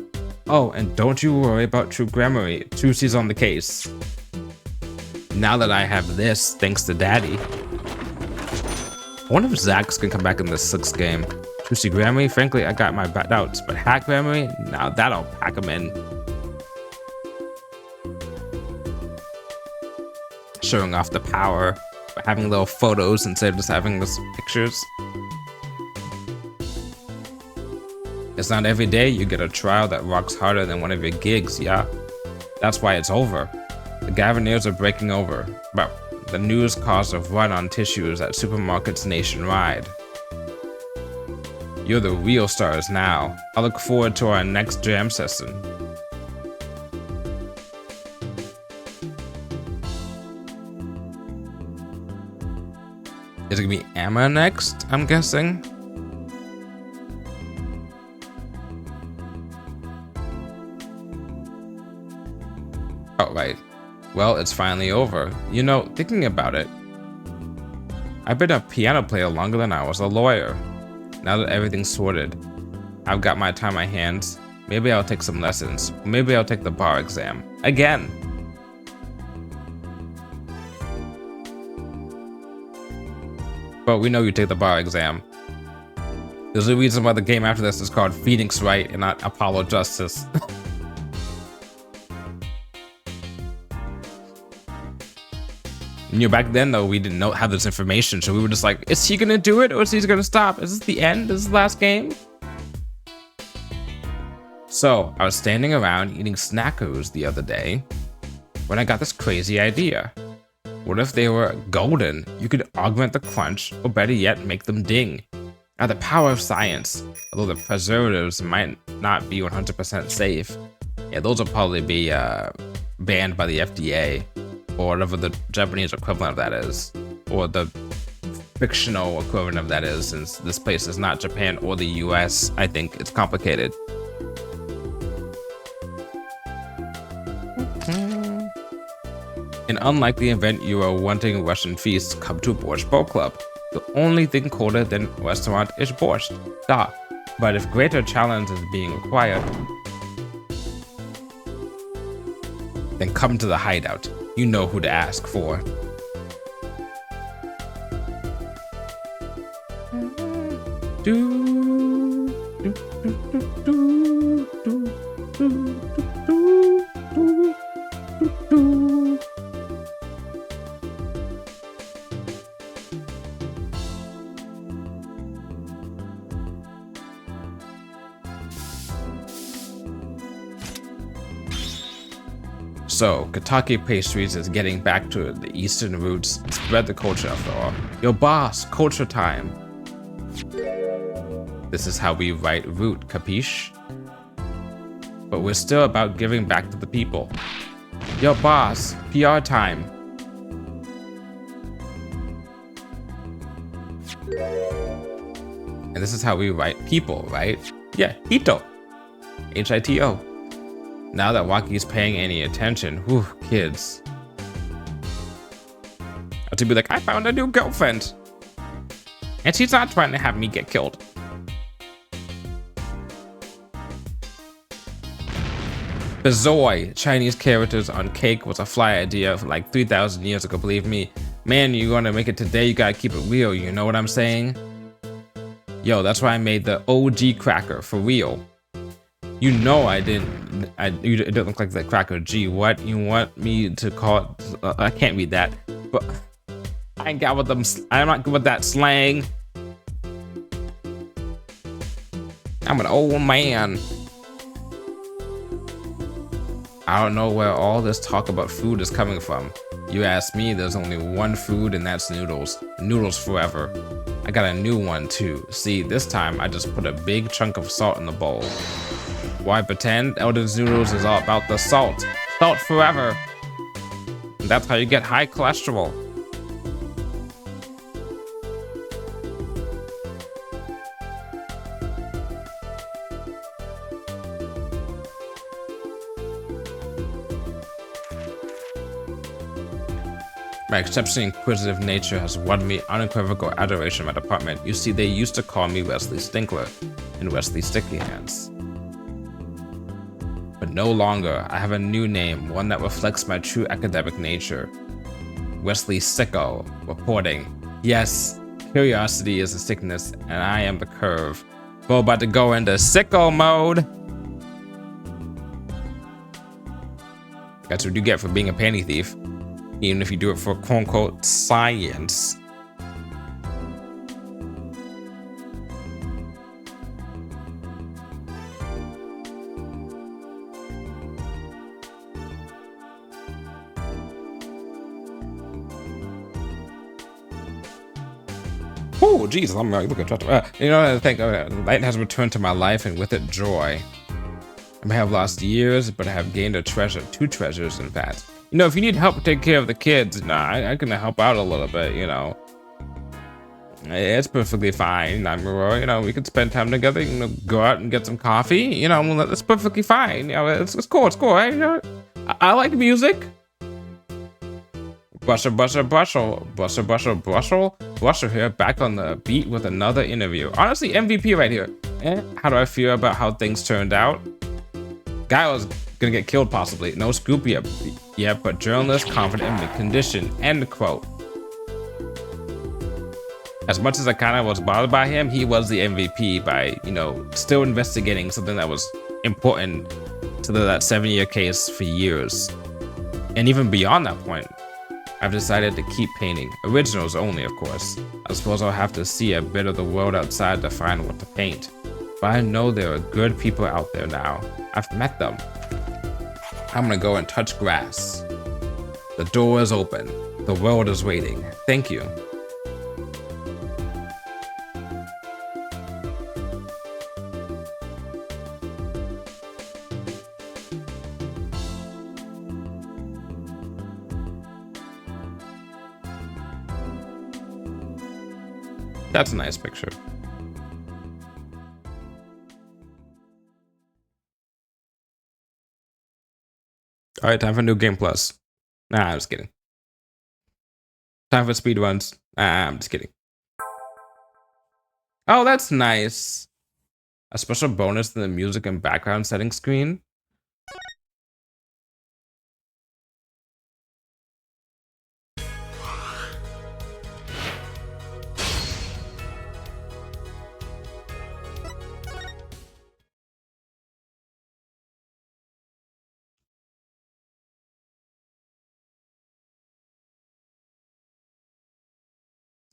Oh, and don't you worry about True Grammary. Trucy's on the case. Now that I have this, thanks to Daddy. I wonder if Zach's gonna come back in the 6th game. Trucy Grammary, frankly, I got my doubts, but Hack Grammary, now that'll pack him in. Showing off the power, by having little photos instead of just having those pictures. It's not every day you get a trial that rocks harder than one of your gigs, yeah? That's why it's over. The Gavineers are breaking over, but the news caused a run on tissues at supermarkets nationwide. You're the real stars now. I look forward to our next jam session. Is it gonna be Emma next, I'm guessing? Oh, right. Well, it's finally over. You know, thinking about it, I've been a piano player longer than I was a lawyer. Now that everything's sorted, I've got my time on my hands. Maybe I'll take some lessons. Or maybe I'll take the bar exam. Again! But we know you take the bar exam. There's a reason why the game after this is called Phoenix Wright and not Apollo Justice. You know, back then though, we didn't have this information, so we were just like, is he gonna do it or is he gonna stop? Is this the end? Is this the last game? So, I was standing around eating snackos the other day when I got this crazy idea. What if they were golden? You could augment the crunch, or better yet, make them ding. Now the power of science, although the preservatives might not be 100% safe. Yeah, those will probably be banned by the FDA. Or whatever the Japanese equivalent of that is, or the fictional equivalent of that is, since this place is not Japan or the US. I think it's complicated. In unlikely event you are wanting Russian feast, come to Borscht Bowl Club. The only thing colder than restaurant is borscht. Da. But if greater challenge is being required, then come to the hideout. You know who to ask for. So, Kentucky Pastries is getting back to the Eastern roots, spread the culture after all. Yo boss, culture time. This is how we write root, capiche? But we're still about giving back to the people. Yo boss, PR time. And this is how we write people, right? Yeah, Hito. H-I-T-O. Now that Waki's paying any attention, whew, kids. To be like, I found a new girlfriend. And she's not trying to have me get killed. Bazoi, Chinese characters on cake was a fly idea for like 3,000 years ago, believe me. Man, you're gonna make it today, you gotta keep it real, you know what I'm saying? Yo, that's why I made the OG cracker, for real. You know it didn't look like the cracker G. What? You want me to call it? I can't read that. But I ain't got with them, I'm not good with that slang. I'm an old man. I don't know where all this talk about food is coming from. You ask me, there's only one food, and that's noodles. Noodles forever. I got a new one too. See, this time I just put a big chunk of salt in the bowl. Why pretend? Elden's noodles is all about the salt. Salt forever. And that's how you get high cholesterol. My exceptionally inquisitive nature has won me unequivocal adoration in my department. You see, they used to call me Wesley Stinkler and Wesley Sticky Hands. But no longer. I have a new name, one that reflects my true academic nature. Wesley Sicko, reporting. Yes, curiosity is a sickness, and I am the curve. We're about to go into sicko mode. That's what you get for being a panty thief. Even if you do it for quote-unquote science. Oh, Jesus, I'm looking at you know, I think light has returned to my life, and with it, joy. I may have lost years, but I have gained a treasure, 2 treasures, in fact. You know, if you need help to take care of the kids, I can help out a little bit, you know. It's perfectly fine. You know, we could spend time together, you know, go out and get some coffee, you know, that's perfectly fine. You know, it's cool, right? You know, I like music. Brusher here, back on the beat with another interview. Honestly, MVP right here. How do I feel about how things turned out? Guy was gonna get killed possibly. No scoop yet, but journalist confident in the condition. End quote. As much as I kind of was bothered by him, he was the MVP by, you know, still investigating something that was important to that 7-year case for years. And even beyond that point, I've decided to keep painting. Originals only, of course. I suppose I'll have to see a bit of the world outside to find what to paint. But I know there are good people out there now. I've met them. I'm gonna go and touch grass. The door is open. The world is waiting. Thank you. That's a nice picture. All right, time for New Game Plus. Nah, I'm just kidding. Time for speedruns. Nah, I'm just kidding. Oh, that's nice. A special bonus in the music and background settings screen.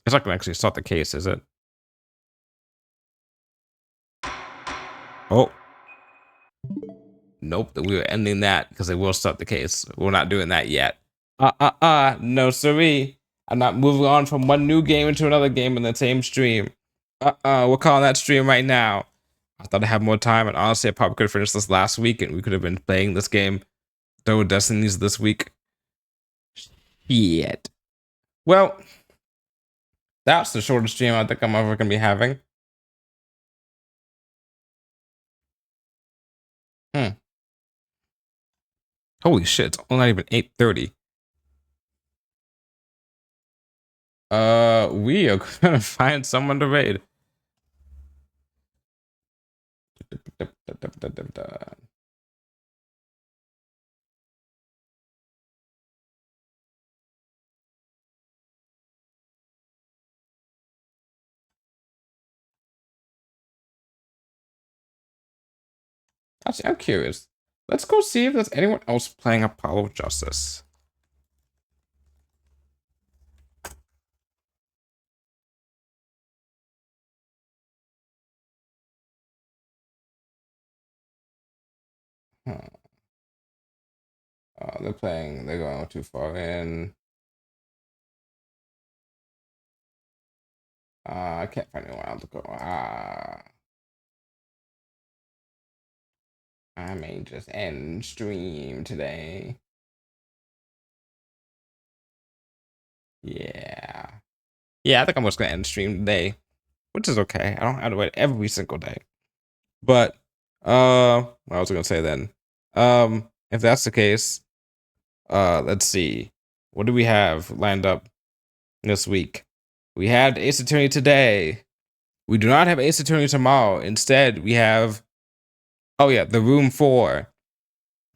It's not gonna actually start the case, is it? Oh. Nope, we were ending that because it will start the case. We're not doing that yet. No siree. I'm not moving on from one new game into another game in the same stream. We're calling that stream right now. I thought I had more time, and honestly, I probably could have finished this last week, and we could have been playing this game, though Destiny's this week. Shit. Well, that's the shortest stream I think I'm ever gonna be having. Holy shit, it's only not even 8:30. We are gonna find someone to raid. Actually, I'm curious. Let's go see if there's anyone else playing Apollo Justice. Huh. They're playing. They're going too far in. I can't find anyone else to go. I may just end stream today. Yeah. Yeah, I think I'm just gonna end stream today, which is okay. I don't have to wait every single day. But what was I gonna say then? If that's the case, let's see. What do we have lined up this week? We had Ace Attorney today. We do not have Ace Attorney tomorrow. Instead, we have The Room 4,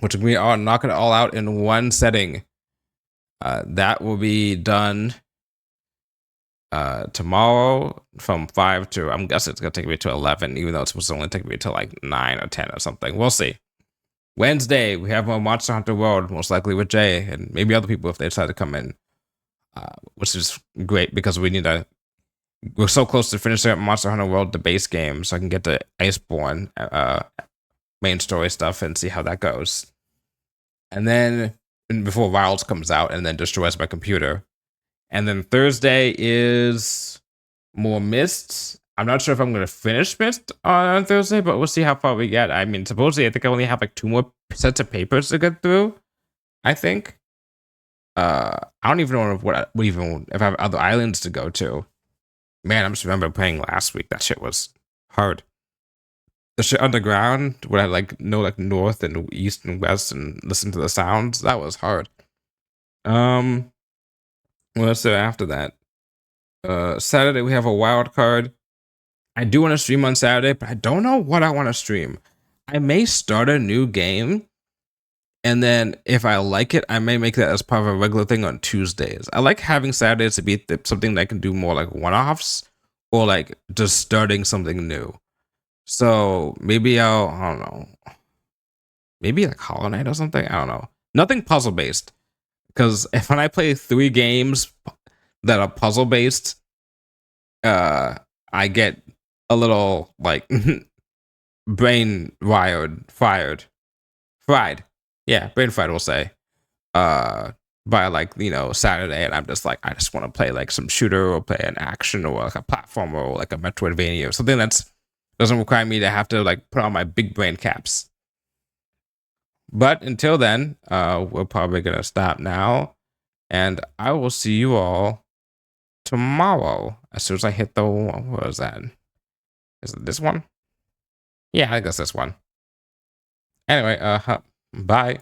which we are knocking it all out in one setting. That will be done tomorrow from 5 to, I'm guessing it's gonna take me to 11, even though it's supposed to only take me to like 9 or 10 or something. We'll see. Wednesday, we have more Monster Hunter World, most likely with Jay and maybe other people if they decide to come in, which is great because we're so close to finishing up Monster Hunter World, the base game, so I can get to Iceborne main story stuff and see how that goes. And then before Wilds comes out and then destroys my computer. And then Thursday is more Mists. I'm not sure if I'm going to finish Mist on Thursday, but we'll see how far we get. I mean, supposedly, I think I only have like 2 more sets of papers to get through, I think. I don't even know if I have other islands to go to. Man, I just remember playing last week. That shit was hard. The shit underground, where I like know like north and east and west and listen to the sounds, that was hard. What's there after that? Saturday we have a wild card. I do want to stream on Saturday, but I don't know what I want to stream. I may start a new game, and then if I like it, I may make that as part of a regular thing on Tuesdays. I like having Saturdays to be something that I can do more like one-offs or like just starting something new. So maybe I don't know. Maybe like Hollow Knight or something. I don't know. Nothing puzzle based. Because when I play 3 games that are puzzle based, I get a little like brain fried. Yeah, brain fried, we'll say. By like, Saturday, and I'm just like, I just want to play like some shooter or play an action or like a platformer or like a Metroidvania or something that's doesn't require me to have to like put on my big brain caps. But until then, we're probably gonna stop now, and I will see you all tomorrow as soon as I hit the, what was that? Is it this one? Yeah, I guess this one. Anyway, bye.